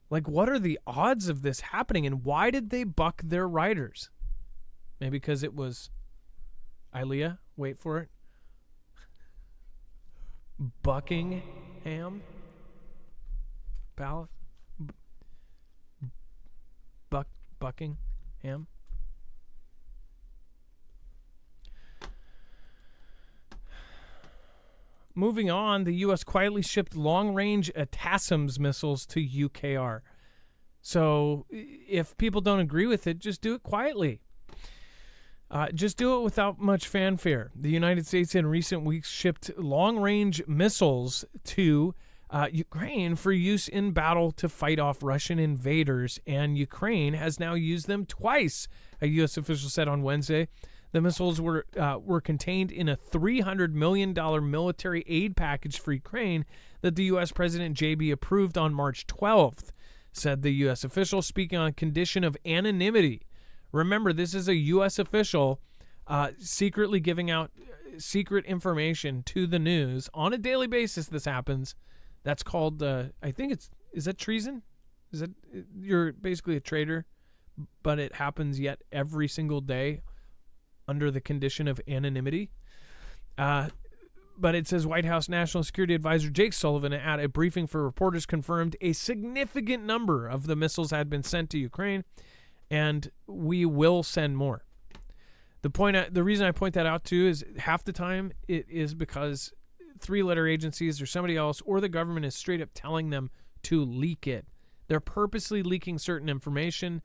Like, what are the odds of this happening? And why did they buck their riders? Maybe because it was Ilea. Wait for it. Buckingham Palace. Buckingham. Moving on, the U.S. quietly shipped long-range ATACMS missiles to UKR. So if people don't agree with it, just do it quietly. Just do it without much fanfare. The United States in recent weeks shipped long-range missiles to Ukraine for use in battle to fight off Russian invaders, and Ukraine has now used them twice, a U.S. official said on Wednesday. The missiles were contained in a $300 million military aid package for Ukraine that the U.S. President JB approved on March 12th, said the U.S. official, speaking on condition of anonymity. Remember, this is a U.S. official secretly giving out secret information to the news. On a daily basis, this happens. That's called, is that treason? You're basically a traitor, but it happens yet every single day under the condition of anonymity. But it says White House National Security Advisor Jake Sullivan at a briefing for reporters confirmed a significant number of the missiles had been sent to Ukraine, and we will send more. The reason I point that out too is half the time it is because three-letter agencies or somebody else or the government is straight up telling them to leak it. They're purposely leaking certain information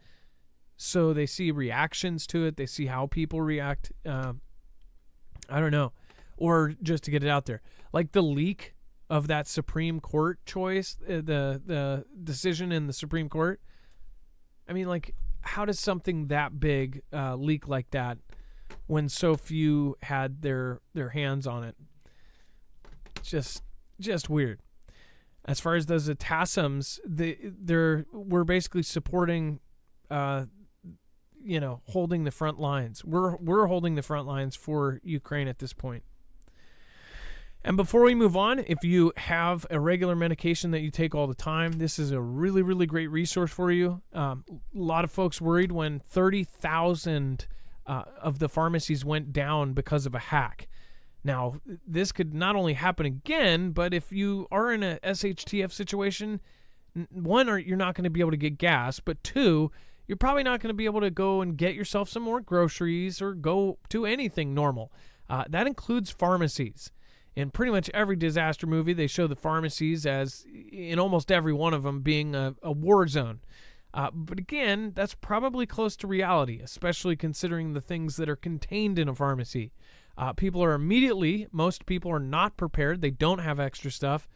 so they see reactions to it. They see how people react. I don't know. Or just to get it out there. Like the leak of that Supreme Court choice, the decision in the Supreme Court. I mean, like, how does something that big leak like that when so few had their hands on it? Just weird. As far as those ATASMs, we're basically supporting, holding the front lines. We're holding the front lines for Ukraine at this point. And before we move on, if you have a regular medication that you take all the time, this is a really, really great resource for you. A lot of folks worried when 30,000 of the pharmacies went down because of a hack. Now, this could not only happen again, but if you are in a SHTF situation, one, you're not going to be able to get gas, but two, you're probably not going to be able to go and get yourself some more groceries or go to anything normal. That includes pharmacies. In pretty much every disaster movie, they show the pharmacies as, in almost every one of them, being a war zone. But again, that's probably close to reality, especially considering the things that are contained in a pharmacy. Most people are not prepared. They don't have extra stuff.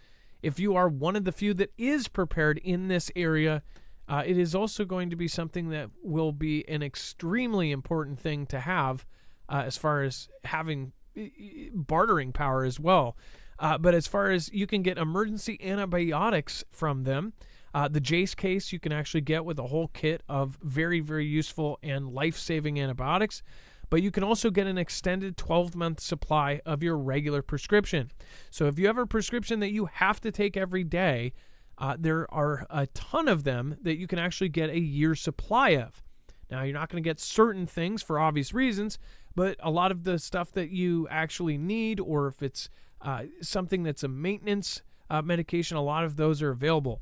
If you are one of the few that is prepared in this area, it is also going to be something that will be an extremely important thing to have as far as having bartering power as well. But as far as you can get emergency antibiotics from them, the Jace case you can actually get with a whole kit of very, very useful and life-saving antibiotics. But you can also get an extended 12-month supply of your regular prescription. So if you have a prescription that you have to take every day, there are a ton of them that you can actually get a year's supply of. Now, you're not going to get certain things for obvious reasons, but a lot of the stuff that you actually need, or if it's something that's a maintenance medication, a lot of those are available.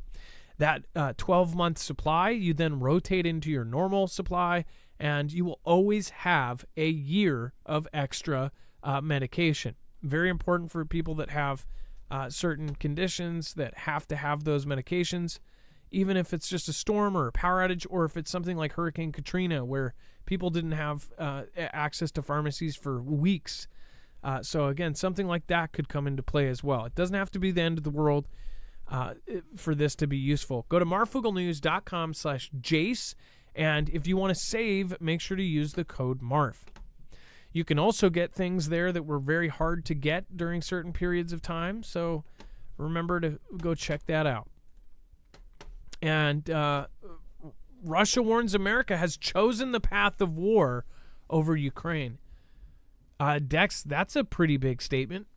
That 12-month supply, you then rotate into your normal supply, and you will always have a year of extra medication. Very important for people that have certain conditions that have to have those medications, even if it's just a storm or a power outage, or if it's something like Hurricane Katrina where people didn't have access to pharmacies for weeks. So again, something like that could come into play as well. It doesn't have to be the end of the world for this to be useful. Go to marfooglenews.com/Jace, and if you want to save, make sure to use the code MARF. You can also get things there that were very hard to get during certain periods of time, so remember to go check that out. And Russia warns America has chosen the path of war over Ukraine. Dex, that's a pretty big statement.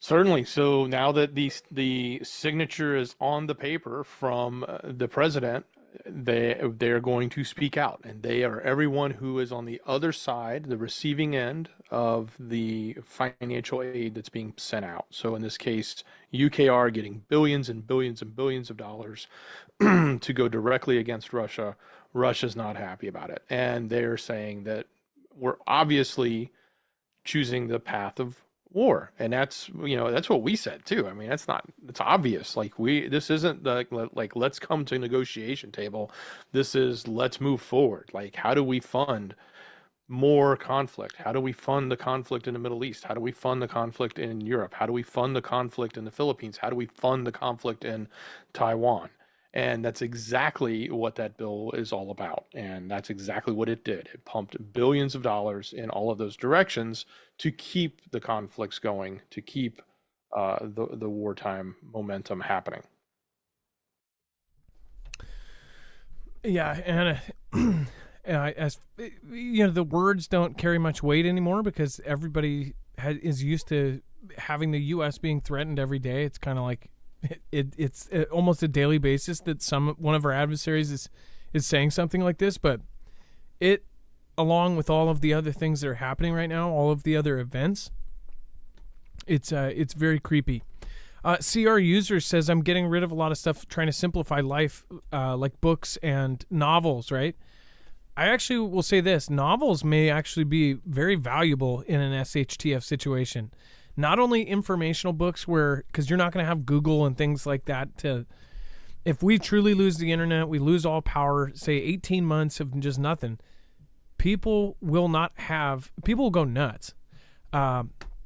Certainly. So now that the signature is on the paper from the president, they're going to speak out, and they are everyone who is on the other side, the receiving end of the financial aid that's being sent out. So in this case, UKR getting billions and billions and billions of dollars to go directly against Russia. Russia's not happy about it, and they're saying that we're obviously choosing the path of war, and that's what we said too. I mean, it's obvious. Like this isn't like let's come to a negotiation table. This is let's move forward. Like, how do we fund more conflict? How do we fund the conflict in the Middle East? How do we fund the conflict in Europe? How do we fund the conflict in the Philippines? How do we fund the conflict in Taiwan? And that's exactly what that bill is all about. And that's exactly what it did. It pumped billions of dollars in all of those directions to keep the conflicts going, to keep the wartime momentum happening. Yeah, and as the words don't carry much weight anymore because everybody is used to having the U.S. being threatened every day. It's kind of like it's almost a daily basis that one of our adversaries is saying something like this, but it, along with all of the other things that are happening right now, all of the other events, it's very creepy. CR User says, I'm getting rid of a lot of stuff, trying to simplify life, like books and novels, right? I actually will say this. Novels may actually be very valuable in an SHTF situation. Not only informational books because you're not going to have Google and things like that to if we truly lose the internet, we lose all power, say 18 months of just nothing, people will go nuts.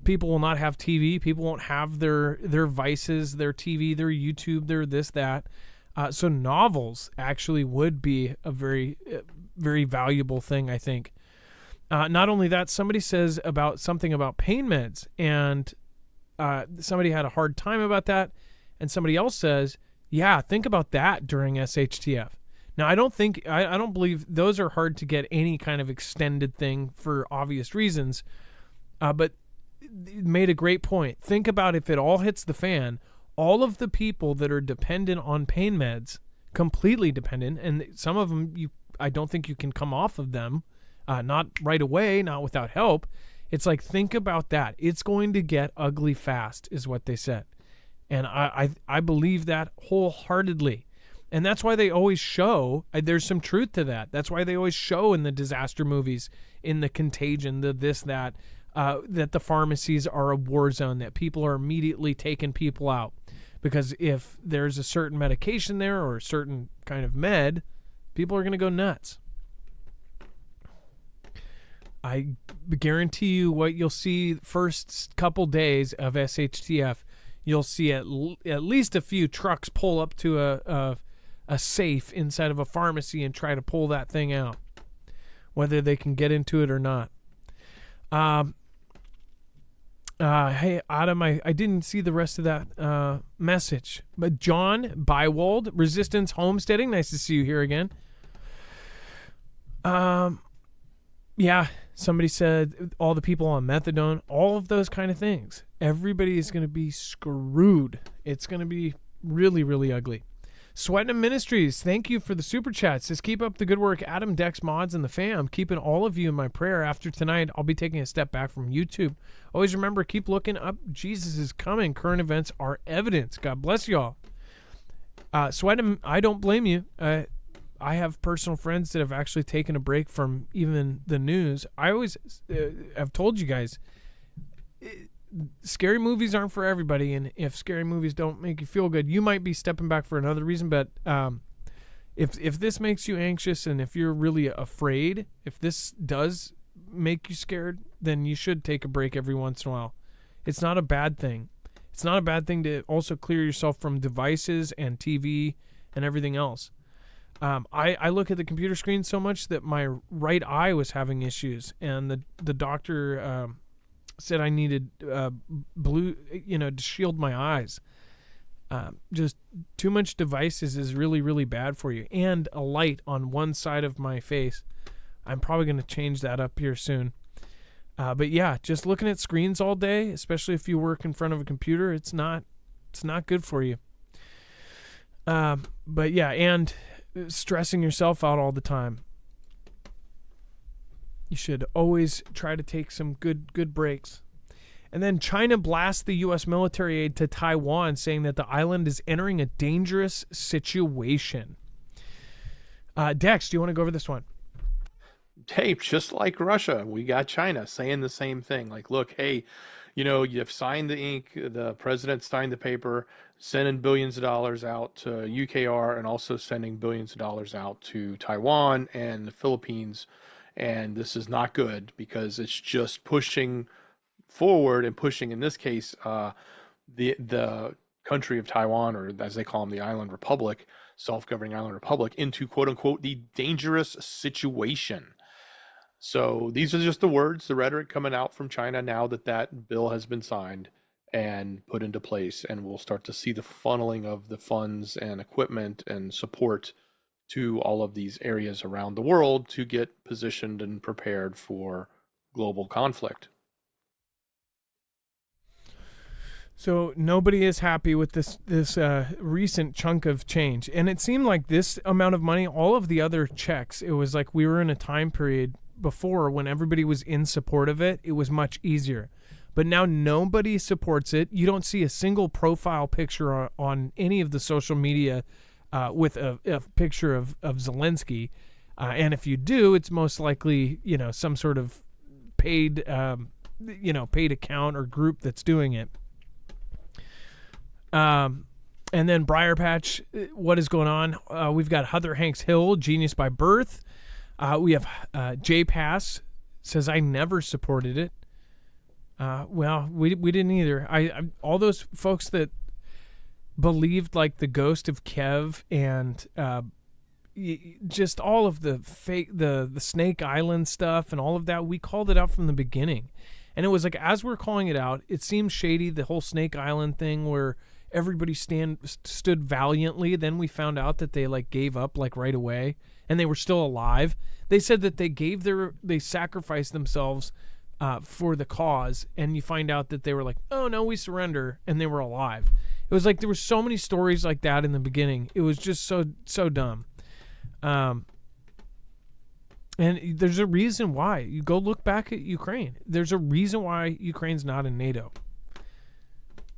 People will not have TV. People won't have their vices, their TV, their YouTube, their this, that. So novels actually would be a very, very valuable thing, I think. Not only that, somebody says something about pain meds, and somebody had a hard time about that, and somebody else says, yeah, think about that during SHTF. Now, I don't believe those are hard to get any kind of extended thing for obvious reasons, but it made a great point. Think about if it all hits the fan, all of the people that are dependent on pain meds, completely dependent, and some of them I don't think you can come off of them, not right away, not without help. It's like, think about that. It's going to get ugly fast, is what they said. And I believe that wholeheartedly. And that's why they always show, there's some truth to that. That's why they always show in the disaster movies, in the Contagion, the this, that the pharmacies are a war zone, that people are immediately taking people out. Because if there's a certain medication there or a certain kind of med, people are going to go nuts. I guarantee you what you'll see first couple days of SHTF, you'll see at least a few trucks pull up to a safe inside of a pharmacy and try to pull that thing out, whether they can get into it or not. Hey, Adam, I didn't see the rest of that message. But John Bywald, Resistance Homesteading, nice to see you here again. Yeah, somebody said all the people on methadone, all of those kind of things. Everybody is going to be screwed. It's going to be really, really ugly. Sweatin' Ministries, thank you for the super chat. Says, keep up the good work, Adam, Dex, Mods, and the fam. Keeping all of you in my prayer. After tonight, I'll be taking a step back from YouTube. Always remember, keep looking up. Jesus is coming. Current events are evidence. God bless y'all. Sweatin', I don't blame you. I have personal friends that have actually taken a break from even the news. I always have told you guys, scary movies aren't for everybody, and if scary movies don't make you feel good, you might be stepping back for another reason. But if this makes you anxious, and if you're really afraid, if this does make you scared, then you should take a break every once in a while. It's not a bad thing. It's not a bad thing to also clear yourself from devices and TV and everything else. I look at the computer screen so much that my right eye was having issues, and the doctor said I needed blue, to shield my eyes. Just too much devices is really, really bad for you. And a light on one side of my face. I'm probably going to change that up here soon. But yeah, just looking at screens all day, especially if you work in front of a computer, it's not good for you. But yeah, and stressing yourself out all the time. You should always try to take some good breaks. And then China blasts the U.S. military aid to Taiwan, saying that the island is entering a dangerous situation. Dex, do you want to go over this one? Hey, just like Russia, we got China saying the same thing. Like, look, hey, you've signed the ink, the president signed the paper, sending billions of dollars out to UKR, and also sending billions of dollars out to Taiwan and the Philippines. And this is not good because it's just pushing forward and pushing, in this case, the country of Taiwan, or as they call them, the island republic, self-governing island republic, into quote unquote the dangerous situation. So these are just the words, the rhetoric coming out from China now that bill has been signed and put into place, and we'll start to see the funneling of the funds and equipment and support to all of these areas around the world to get positioned and prepared for global conflict. So nobody is happy with this recent chunk of change. And it seemed like this amount of money, all of the other checks, it was like we were in a time period before when everybody was in support of it. It was much easier. But now nobody supports it. You don't see a single profile picture on any of the social media with a picture of Zelensky. And if you do, it's most likely, some sort of paid account or group that's doing it. And then Briar Patch, what is going on? We've got Heather Hanks Hill, genius by birth. We have J Pass says I never supported it. Well, we didn't either. I all those folks that believed like the ghost of Kev and just all of the fake the Snake Island stuff and all of that, we called it out from the beginning. And it was like, as we're calling it out, it seemed shady, the whole Snake Island thing where everybody stood valiantly. Then we found out that they like gave up like right away and they were still alive. They said that they sacrificed themselves for the cause, and you find out that they were like, oh no, we surrender, and they were alive. It was like there were so many stories like that in the beginning. It was just so dumb. And there's a reason why. You go look back at Ukraine. There's a reason why Ukraine's not in NATO.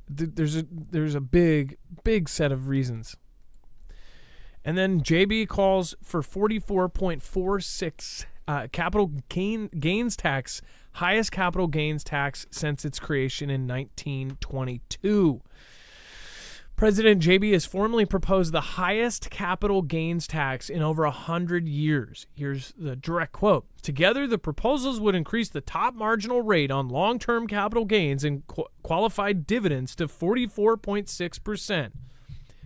There's a big set of reasons. And then JB calls for 44.46 capital gains tax, highest capital gains tax since its creation in 1922. President JB has formally proposed the highest capital gains tax in over 100 years. Here's the direct quote. Together, the proposals would increase the top marginal rate on long-term capital gains and qualified dividends to 44.6%.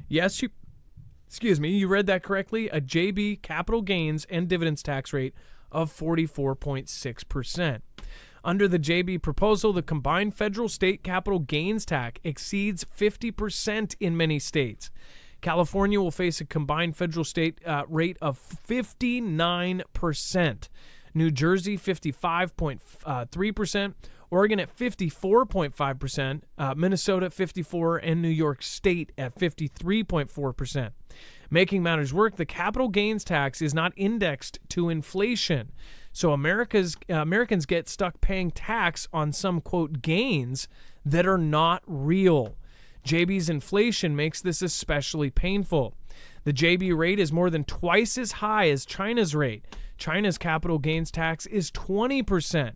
Yes, you read that correctly. A JB capital gains and dividends tax rate of 44.6%. Under the JB proposal, the combined federal state capital gains tax exceeds 50% in many states. California will face a combined federal state rate of 59%. New Jersey, 55.3%. Oregon at 54.5%. Minnesota at 54%. And New York State at 53.4%. Making matters worse, the capital gains tax is not indexed to inflation. So Americans get stuck paying tax on some, quote, gains that are not real. JB's inflation makes this especially painful. The JB rate is more than twice as high as China's rate. China's capital gains tax is 20%.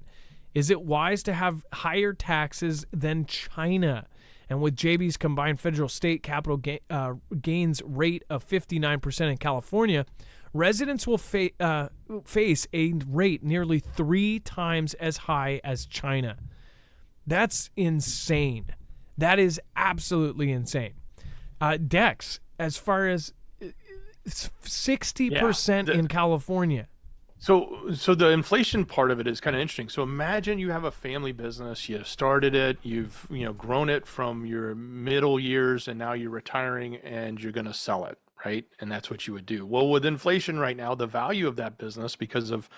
Is it wise to have higher taxes than China? And with JB's combined federal state capital gains rate of 59% in California, residents will face a rate nearly 3 times as high as China. That's insane. That is absolutely insane. Dex, as far as 60% in California. So the inflation part of it is kind of interesting. So imagine you have a family business, you started it, you've grown it from your middle years, and now you're retiring and you're going to sell it, right? And that's what you would do. Well, with inflation right now, the value of that business, because of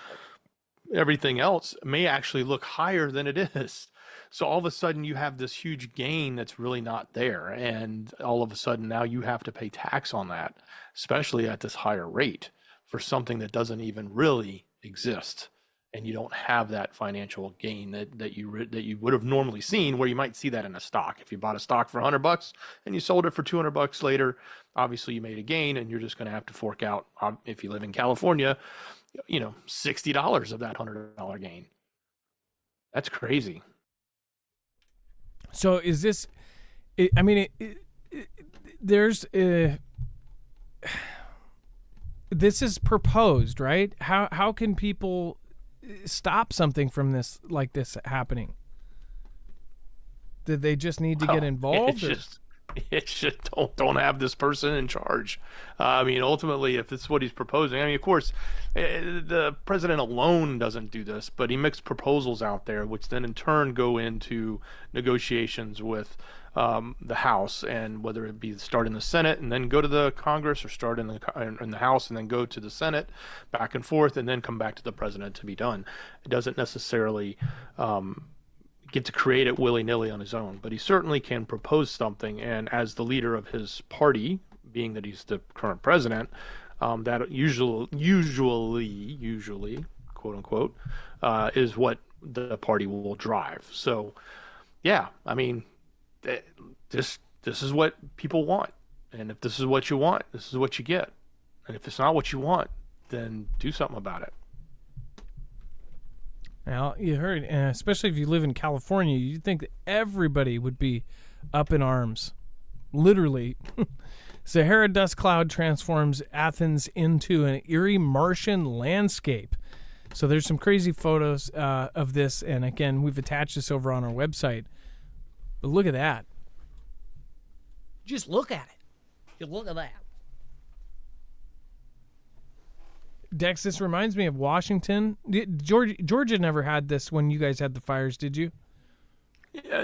everything else, may actually look higher than it is. So all of a sudden you have this huge gain that's really not there, and all of a sudden now you have to pay tax on that, especially at this higher rate, for something that doesn't even really exist, and you don't have that financial gain that you would have normally seen, where you might see that in a stock. If you bought a stock for $100 and you sold it for $200 later, obviously you made a gain, and you're just going to have to fork out, if you live in California, $60 of that $100 gain. That's crazy. So is this? There's. This is proposed, right? How can people stop something from this happening? Did they just need to get involved? It's just don't have this person in charge. Ultimately, if it's what he's proposing, of course, the president alone doesn't do this, but he makes proposals out there, which then in turn go into negotiations with the House, and whether it be start in the Senate and then go to the Congress, or start in the House and then go to the Senate, back and forth, and then come back to the president to be done. It doesn't necessarily get to create it willy-nilly on his own, but he certainly can propose something, and as the leader of his party, being that he's the current president, that usually quote unquote is what the party will drive. So yeah, this is what people want, and if this is what you want, this is what you get, and if it's not what you want, then do something about it. Well, you heard, and especially if you live in California, you'd think that everybody would be up in arms. literally. Sahara dust cloud transforms Athens into an eerie Martian landscape. So there's some crazy photos of this, and again, we've attached this over on our website. But look at that. Just look at it. Just look at that. Dex, this reminds me of Washington. Georgia never had this when you guys had the fires, did you?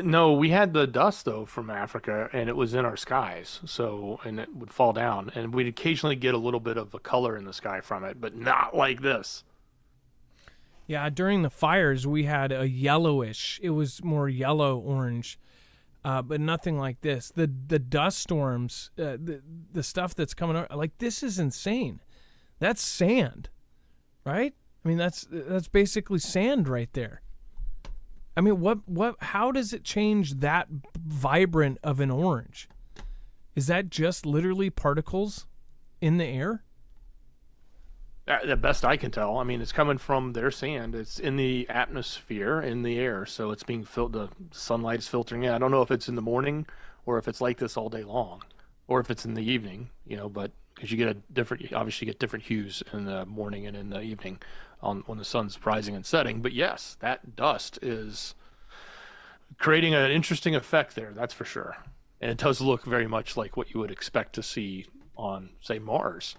No, we had the dust though from Africa, and it was in our skies. So, and it would fall down, and we'd occasionally get a little bit of a color in the sky from it, but not like this. Yeah, during the fires, we had a yellowish. It was more yellow-orange, but nothing like this. The dust storms, the stuff that's coming out, like this is insane. That's sand, right? I mean, that's basically sand right there. I mean, how does it change that vibrant of an orange? Is that just literally particles in the air? The best I can tell. I mean, it's coming from their sand. It's in the atmosphere, in the air, so it's being the sunlight is filtering in. I don't know if it's in the morning or if it's like this all day long, or if it's in the evening. But because you obviously get different hues in the morning and in the evening, when the sun's rising and setting. But yes, that dust is creating an interesting effect there. That's for sure, and it does look very much like what you would expect to see on, say, Mars.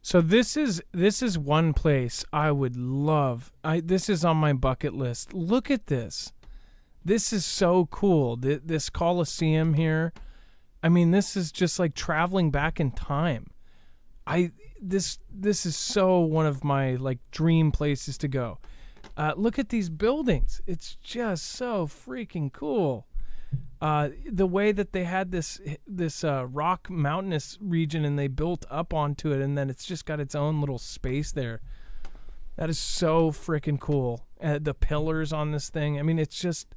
So this is one place I would love. This is on my bucket list. Look at this. This is so cool. This Colosseum here. I mean, this is just like traveling back in time. This is so one of my like dream places to go. Look at these buildings. It's just so freaking cool. The way that they had this rock mountainous region and they built up onto it, and then it's just got its own little space there. That is so freaking cool. The pillars on this thing. I mean, it's just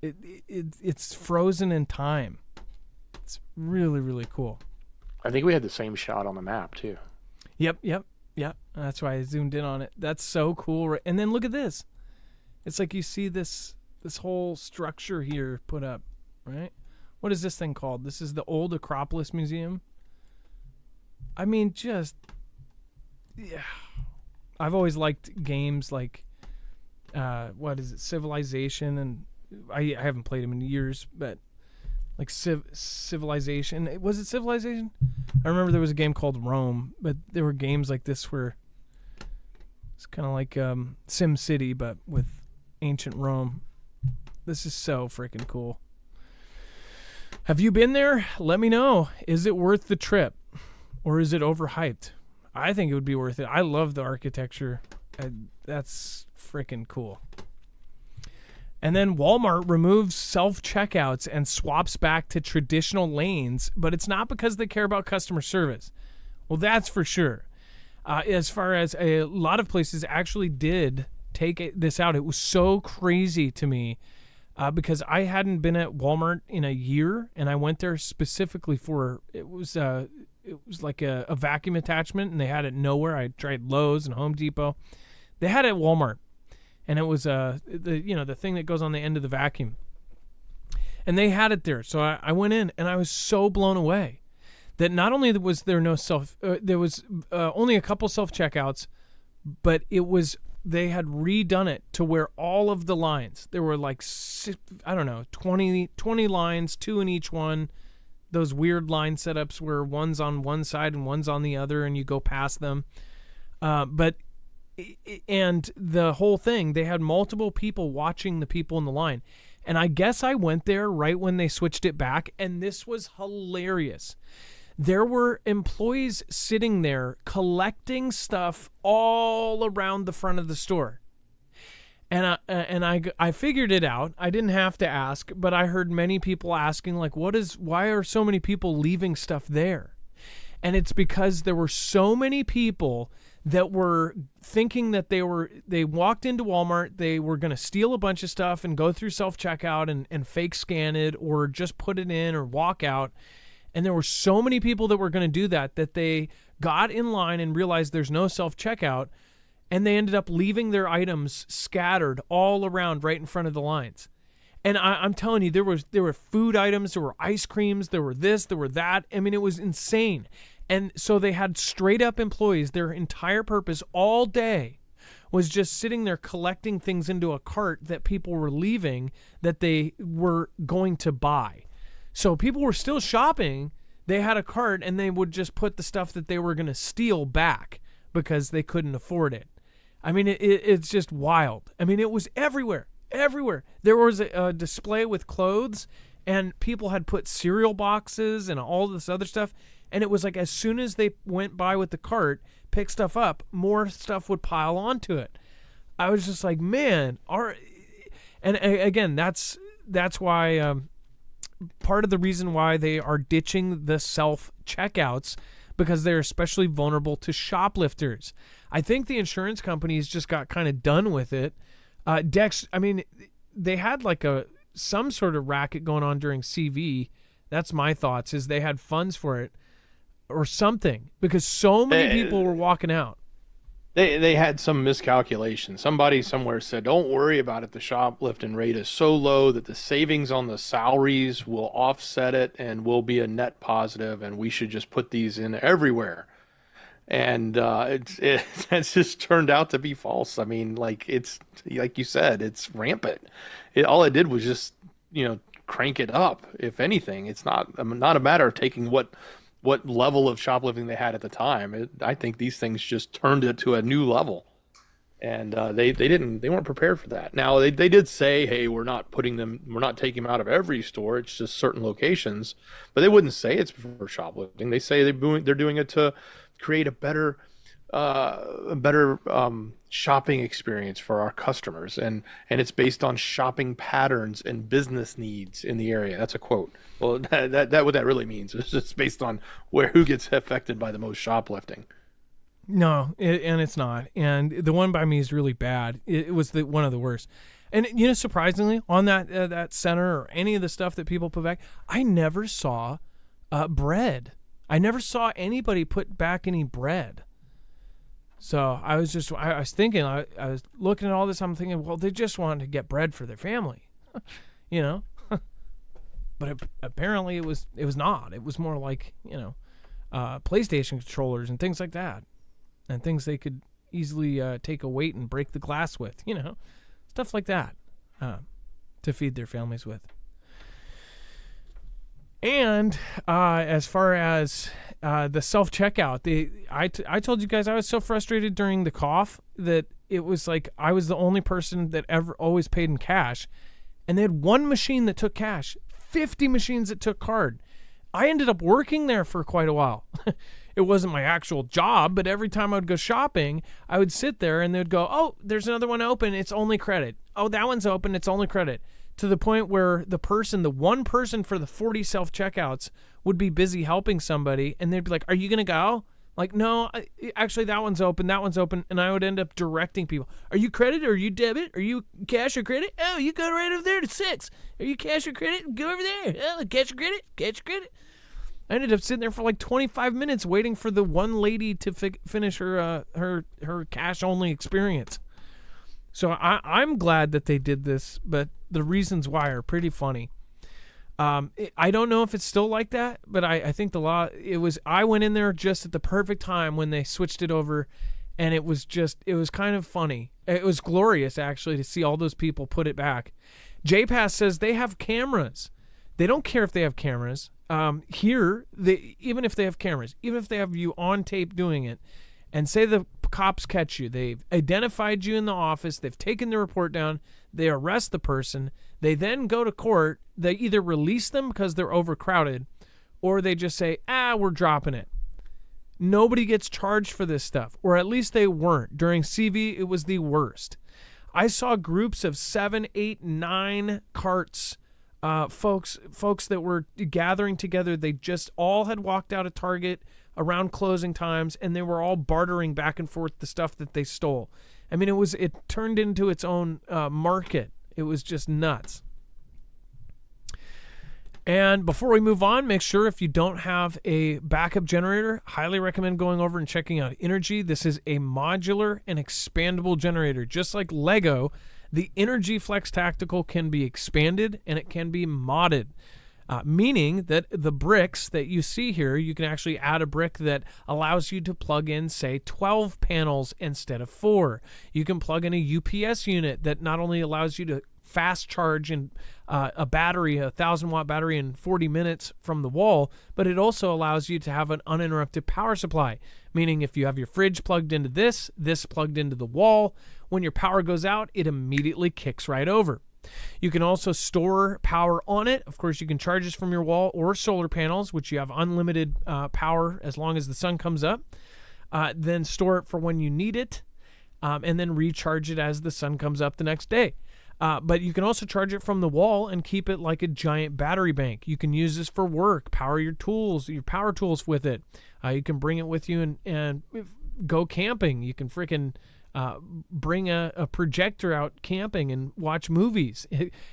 it's frozen in time. It's really, really cool. I think we had the same shot on the map too. Yep. That's why I zoomed in on it. That's so cool. And then look at this. It's like you see this whole structure here put up, right? What is this thing called? This is the Old Acropolis Museum. I mean, yeah. I've always liked games like, what is it, Civilization, and I haven't played them in years, but like Civilization. Was it Civilization? I remember there was a game called Rome, but there were games like this where it's kind of like Sim City, but with ancient Rome. This is so freaking cool. Have you been there? Let me know. Is it worth the trip, or is it overhyped? I think it would be worth it. I love the architecture. That's freaking cool. And then Walmart removes self-checkouts and swaps back to traditional lanes, but it's not because they care about customer service. Well, that's for sure. As far as a lot of places actually did take this out. It was so crazy to me because I hadn't been at Walmart in a year, and I went there specifically for it was like a vacuum attachment, and they had it nowhere. I tried Lowe's and Home Depot. They had it at Walmart, and it was the thing that goes on the end of the vacuum, and they had it there. So I went in, and I was so blown away that not only was there no there was only a couple self checkouts, but they had redone it to where all of the lines, there were like 20 lines, 2 in each one. Those weird line setups where one's on one side and one's on the other, and you go past them. And the whole thing, they had multiple people watching the people in the line. And I guess I went there right when they switched it back, and this was hilarious. There were employees sitting there collecting stuff all around the front of the store. And I figured it out. I didn't have to ask, but I heard many people asking, like, why are so many people leaving stuff there? And it's because there were so many people that were thinking that they walked into Walmart, they were going to steal a bunch of stuff and go through self-checkout and fake scan it or just put it in or walk out. And there were so many people that were going to do that they got in line and realized there's no self-checkout, and they ended up leaving their items scattered all around right in front of the lines. And I'm telling you, there were food items, there were ice creams, there were this, there were that. I mean, it was insane. And so they had straight up employees. Their entire purpose all day was just sitting there collecting things into a cart that people were leaving that they were going to buy. So people were still shopping. They had a cart and they would just put the stuff that they were going to steal back because they couldn't afford it. I mean, it's just wild. I mean, it was everywhere. Everywhere. There was a display with clothes, and people had put cereal boxes and all this other stuff. And it was like as soon as they went by with the cart, picked stuff up, more stuff would pile onto it. I was just like, man. And again, that's why part of the reason why they are ditching the self-checkouts, because they're especially vulnerable to shoplifters. I think the insurance companies just got kind of done with it. Dex, I mean, they had like some sort of racket going on during CV. That's my thoughts, is they had funds for it or something, because so many people were walking out. They had some miscalculation. Somebody somewhere said, don't worry about it. The shoplifting rate is so low that the savings on the salaries will offset it and will be a net positive, and we should just put these in everywhere. And that's just turned out to be false. I mean, like, it's like you said, it's rampant. All it did was just, crank it up. If anything, it's not a matter of taking what level of shoplifting they had at the time. I think these things just turned it to a new level, and they weren't prepared for that. Now they did say, hey, we're not taking them out of every store. It's just certain locations, but they wouldn't say it's for shoplifting. They say they're doing it to create a better shopping experience for our customers, and it's based on shopping patterns and business needs in the area. That's a quote. Well, that what that really means is just based on who gets affected by the most shoplifting. No, and it's not. And the one by me is really bad. It was one of the worst. And surprisingly, on that center or any of the stuff that people put back, I never saw bread. I never saw anybody put back any bread. So I was thinking, I was looking at all this, I'm thinking, well, they just wanted to get bread for their family, But apparently it was not. It was more like, PlayStation controllers and things like that, and things they could easily take a weight and break the glass with, stuff like that, to feed their families with. And as far as the self-checkout, I told you guys I was so frustrated during the cough that it was like I was the only person that ever always paid in cash. And they had one machine that took cash, 50 machines that took card. I ended up working there for quite a while. It wasn't my actual job, but every time I would go shopping, I would sit there and they'd go, oh, there's another one open. It's only credit. Oh, that one's open. It's only credit. To the point where the one person for the 40 self-checkouts would be busy helping somebody, and they'd be like, are you going to go? Like, no, actually, that one's open, and I would end up directing people. Are you credit or are you debit? Are you cash or credit? Oh, you go right over there to 6. Are you cash or credit? Go over there. Oh, cash or credit? Cash or credit? I ended up sitting there for like 25 minutes waiting for the one lady to finish her cash-only experience. So I'm glad that they did this, but the reasons why are pretty funny. I don't know if it's still like that, but I think the law, I went in there just at the perfect time when they switched it over, and it was kind of funny. It was glorious, actually, to see all those people put it back. JPass says they have cameras. They don't care if they have cameras. Here, even if they have cameras, even if they have you on tape doing it, and say the cops catch you, they've identified you in the office, they've taken the report down, they arrest the person, they then go to court, they either release them because they're overcrowded, or they just say, we're dropping it. Nobody gets charged for this stuff, or at least they weren't. During CV, it was the worst. I saw groups of 7, 8, 9 carts, folks that were gathering together. They just all had walked out of Target around closing times, and they were all bartering back and forth the stuff that they stole. I mean, it turned into its own market. It was just nuts. And before we move on, make sure if you don't have a backup generator, highly recommend going over and checking out Energy. This is a modular and expandable generator. Just like Lego, The Energy Flex Tactical can be expanded and it can be modded. Meaning that the bricks that you see here, you can actually add a brick that allows you to plug in, say, 12 panels instead of 4. You can plug in a UPS unit that not only allows you to fast charge in a battery, a 1,000-watt battery in 40 minutes from the wall, but it also allows you to have an uninterrupted power supply. Meaning if you have your fridge plugged into this plugged into the wall, when your power goes out, it immediately kicks right over. You can also store power on it. Of course, you can charge this from your wall or solar panels, which you have unlimited power as long as the sun comes up. Then store it for when you need it, and then recharge it as the sun comes up the next day. But you can also charge it from the wall and keep it like a giant battery bank. You can use this for work, power your tools, your power tools with it. You can bring it with you and go camping. You can freaking bring a projector out camping and watch movies.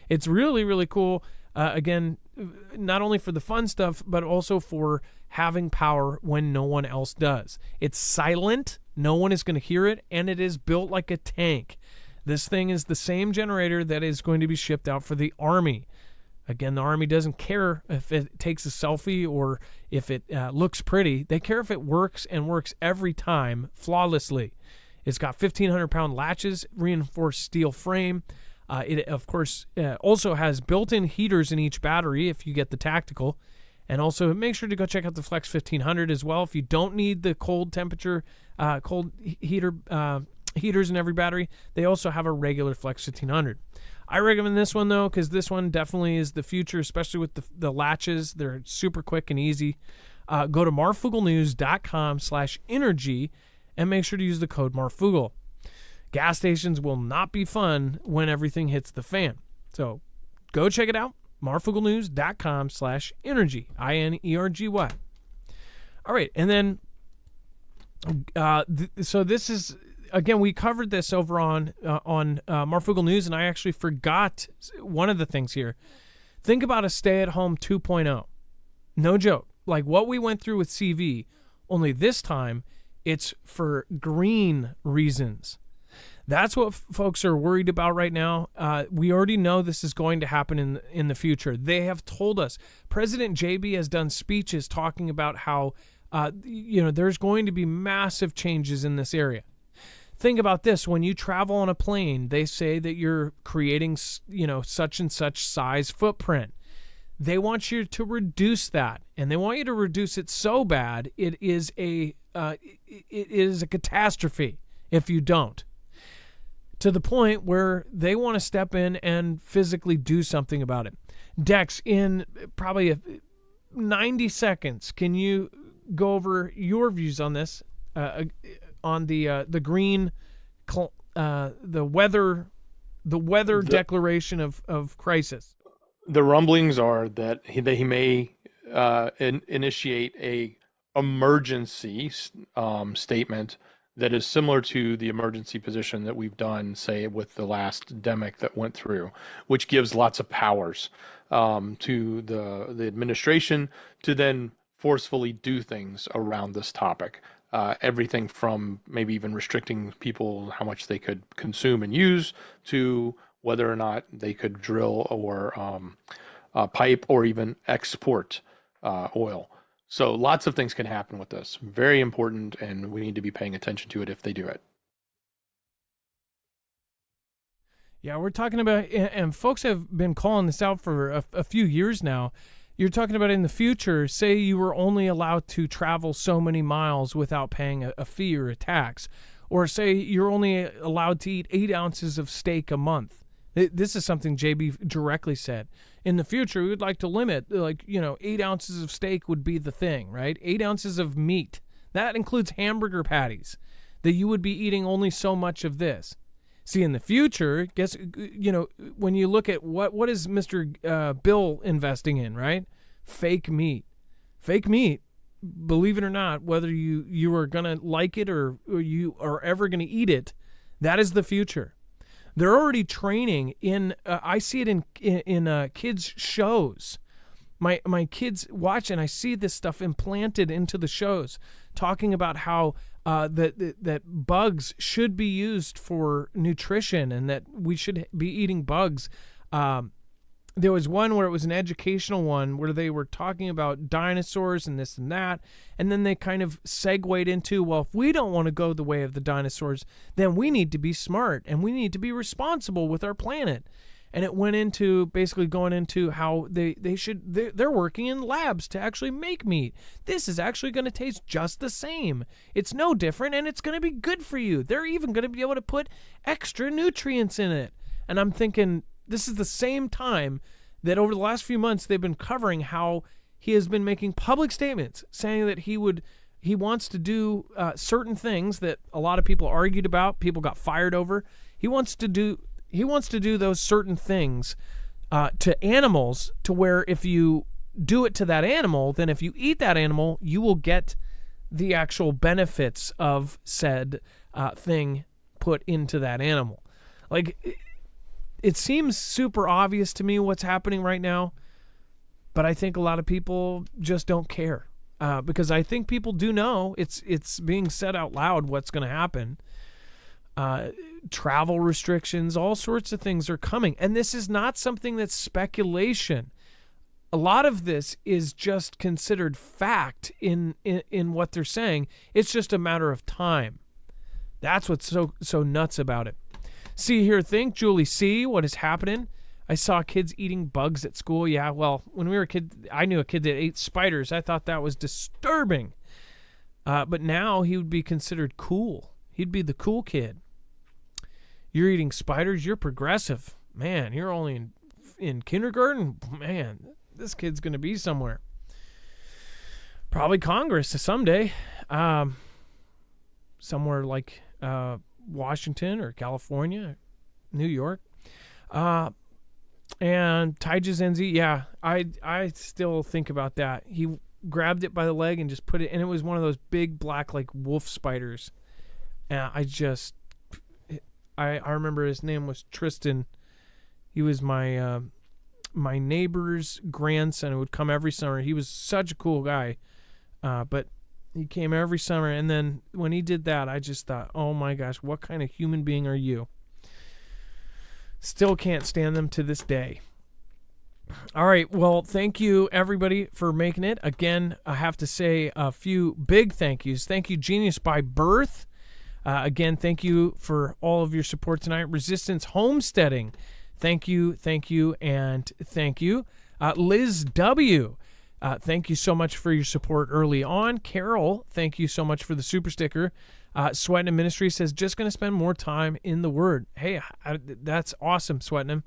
It's really, really cool. Again, not only for the fun stuff, but also for having power when no one else does. It's silent. No one is going to hear it. And it is built like a tank. This thing is the same generator that is going to be shipped out for the Army. Again, the Army doesn't care if it takes a selfie or if it looks pretty. They care if it works and works every time flawlessly. It's got 1,500-pound latches, reinforced steel frame. It, of course, also has built-in heaters in each battery if you get the tactical. And also make sure to go check out the Flex 1500 as well. If you don't need the cold temperature, heaters in every battery, they also have a regular Flex 1500. I recommend this one, though, because this one definitely is the future, especially with the latches. They're super quick and easy. Go to marfooglenews.com/energy and make sure to use the code Marfoogle. Gas stations will not be fun when everything hits the fan. So go check it out. marfooglenews.com/energy, INERGY. All right, and then so this is, again, we covered this over on Marfoogle News, and I actually forgot one of the things here. Think about a stay-at-home 2.0. No joke. Like what we went through with CV, only this time it's for green reasons. That's what folks are worried about right now. We already know this is going to happen in the future. They have told us. President JB has done speeches talking about how there's going to be massive changes in this area. Think about this. When you travel on a plane, they say that you're creating, such and such size footprint. They want you to reduce that, and they want you to reduce it so bad it is a catastrophe if you don't. To the point where they want to step in and physically do something about it. Dex, in probably 90 seconds, can you go over your views on this? On the green, the weather declaration of crisis. The rumblings are that he may initiate a emergency statement that is similar to the emergency position that we've done, say, with the last demic that went through, which gives lots of powers to the administration to then forcefully do things around this topic. Everything from maybe even restricting people how much they could consume and use to whether or not they could drill or pipe or even export oil. So lots of things can happen with this. Very important, and we need to be paying attention to it if they do it. Yeah, we're talking about, and folks have been calling this out for a few years now. You're talking about in the future, say you were only allowed to travel so many miles without paying a fee or a tax, or say you're only allowed to eat 8 ounces of steak a month. This is something JB directly said. In the future, we would like to limit, 8 ounces of steak would be the thing, right? 8 ounces of meat. That includes hamburger patties, that you would be eating only so much of this. See, in the future, when you look at what is Mr. Bill investing in, right? Fake meat. Fake meat, believe it or not, whether you are going to like it or you are ever going to eat it, that is the future. They're already training in, I see it in kids' shows. My kids watch, and I see this stuff implanted into the shows, talking about how that bugs should be used for nutrition and that we should be eating bugs. There was one where it was an educational one where they were talking about dinosaurs and this and that. And then they kind of segued into, well, if we don't want to go the way of the dinosaurs, then we need to be smart and we need to be responsible with our planet. And it went into basically going into how they're working in labs to actually make meat. This is actually going to taste just the same. It's no different and it's going to be good for you. They're even going to be able to put extra nutrients in it. And I'm thinking, this is the same time that over the last few months they've been covering how he has been making public statements saying that he wants to do certain things that a lot of people argued about, people got fired over. He wants to do those certain things to animals to where if you do it to that animal, then if you eat that animal, you will get the actual benefits of said thing put into that animal. Like, it seems super obvious to me what's happening right now, but I think a lot of people just don't care because I think people do know it's being said out loud what's going to happen. Travel restrictions, all sorts of things are coming, and this is not something that's speculation. A lot of this is just considered fact in what they're saying. It's just a matter of time. That's what's so nuts about it. See here, think, Julie C., what is happening? I saw kids eating bugs at school. Yeah, well, when we were a kid, I knew a kid that ate spiders. I thought that was disturbing. But now he would be considered cool. He'd be the cool kid. You're eating spiders? You're progressive. Man, you're only in kindergarten? Man, this kid's going to be somewhere. Probably Congress someday. Somewhere like Washington or California, New York. And Taija Zenzi, yeah, I still think about that. He grabbed it by the leg and just put it, and it was one of those big black like wolf spiders. And I remember his name was Tristan. He was my neighbor's grandson who would come every summer. He was such a cool guy, but he came every summer, and then when he did that, I just thought, oh my gosh, what kind of human being are you? Still can't stand them to this day. All right, well, thank you, everybody, for making it. Again, I have to say a few big thank yous. Thank you, Genius by Birth. Again, thank you for all of your support tonight. Resistance Homesteading, thank you, and thank you. Liz W., thank you so much for your support early on. Carol, thank you so much for the super sticker. Sweatin'em Ministry says, just going to spend more time in the Word. Hey, that's awesome, Sweatin'em.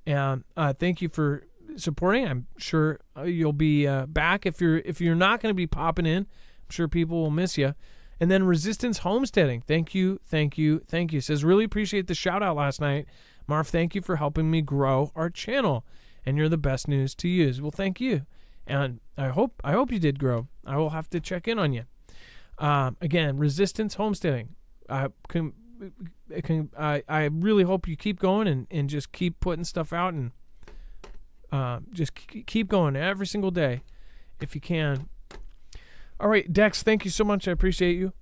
And thank you for supporting. I'm sure you'll be back. If you're not going to be popping in, I'm sure people will miss you. And then Resistance Homesteading, thank you. Says, really appreciate the shout out last night. Marv, thank you for helping me grow our channel. And you're the best news to use. Well, thank you. And I hope you did grow. I will have to check in on you. Again, Resistance Homesteading. I really hope you keep going and just keep putting stuff out and just keep going every single day if you can. All right, Dex, thank you so much. I appreciate you.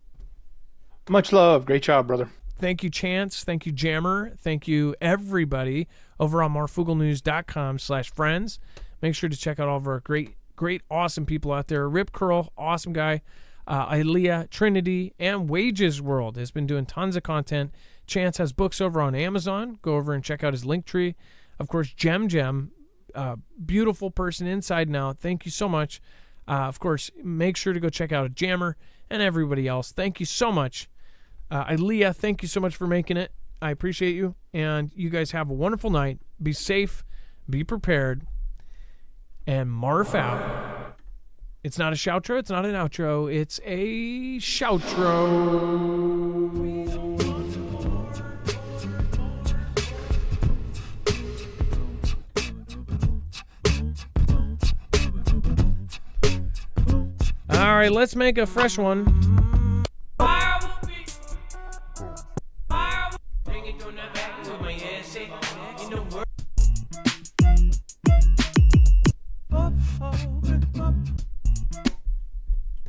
Much love. Great job, brother. Thank you, Chance. Thank you, Jammer. Thank you, everybody, over on marfooglenews.com/friends. Make sure to check out all of our great, awesome people out there. Rip Curl, awesome guy. Ilea, Trinity, and Wages World has been doing tons of content. Chance has books over on Amazon. Go over and check out his link tree. Of course, Gem, beautiful person inside and out. Thank you so much. Of course, make sure to go check out Jammer and everybody else. Thank you so much. Ilea, thank you so much for making it. I appreciate you. And you guys have a wonderful night. Be safe. Be prepared. And Marf out. It's not a shoutro. It's not an outro. It's a shoutro. All right, let's make a fresh one.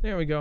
There we go.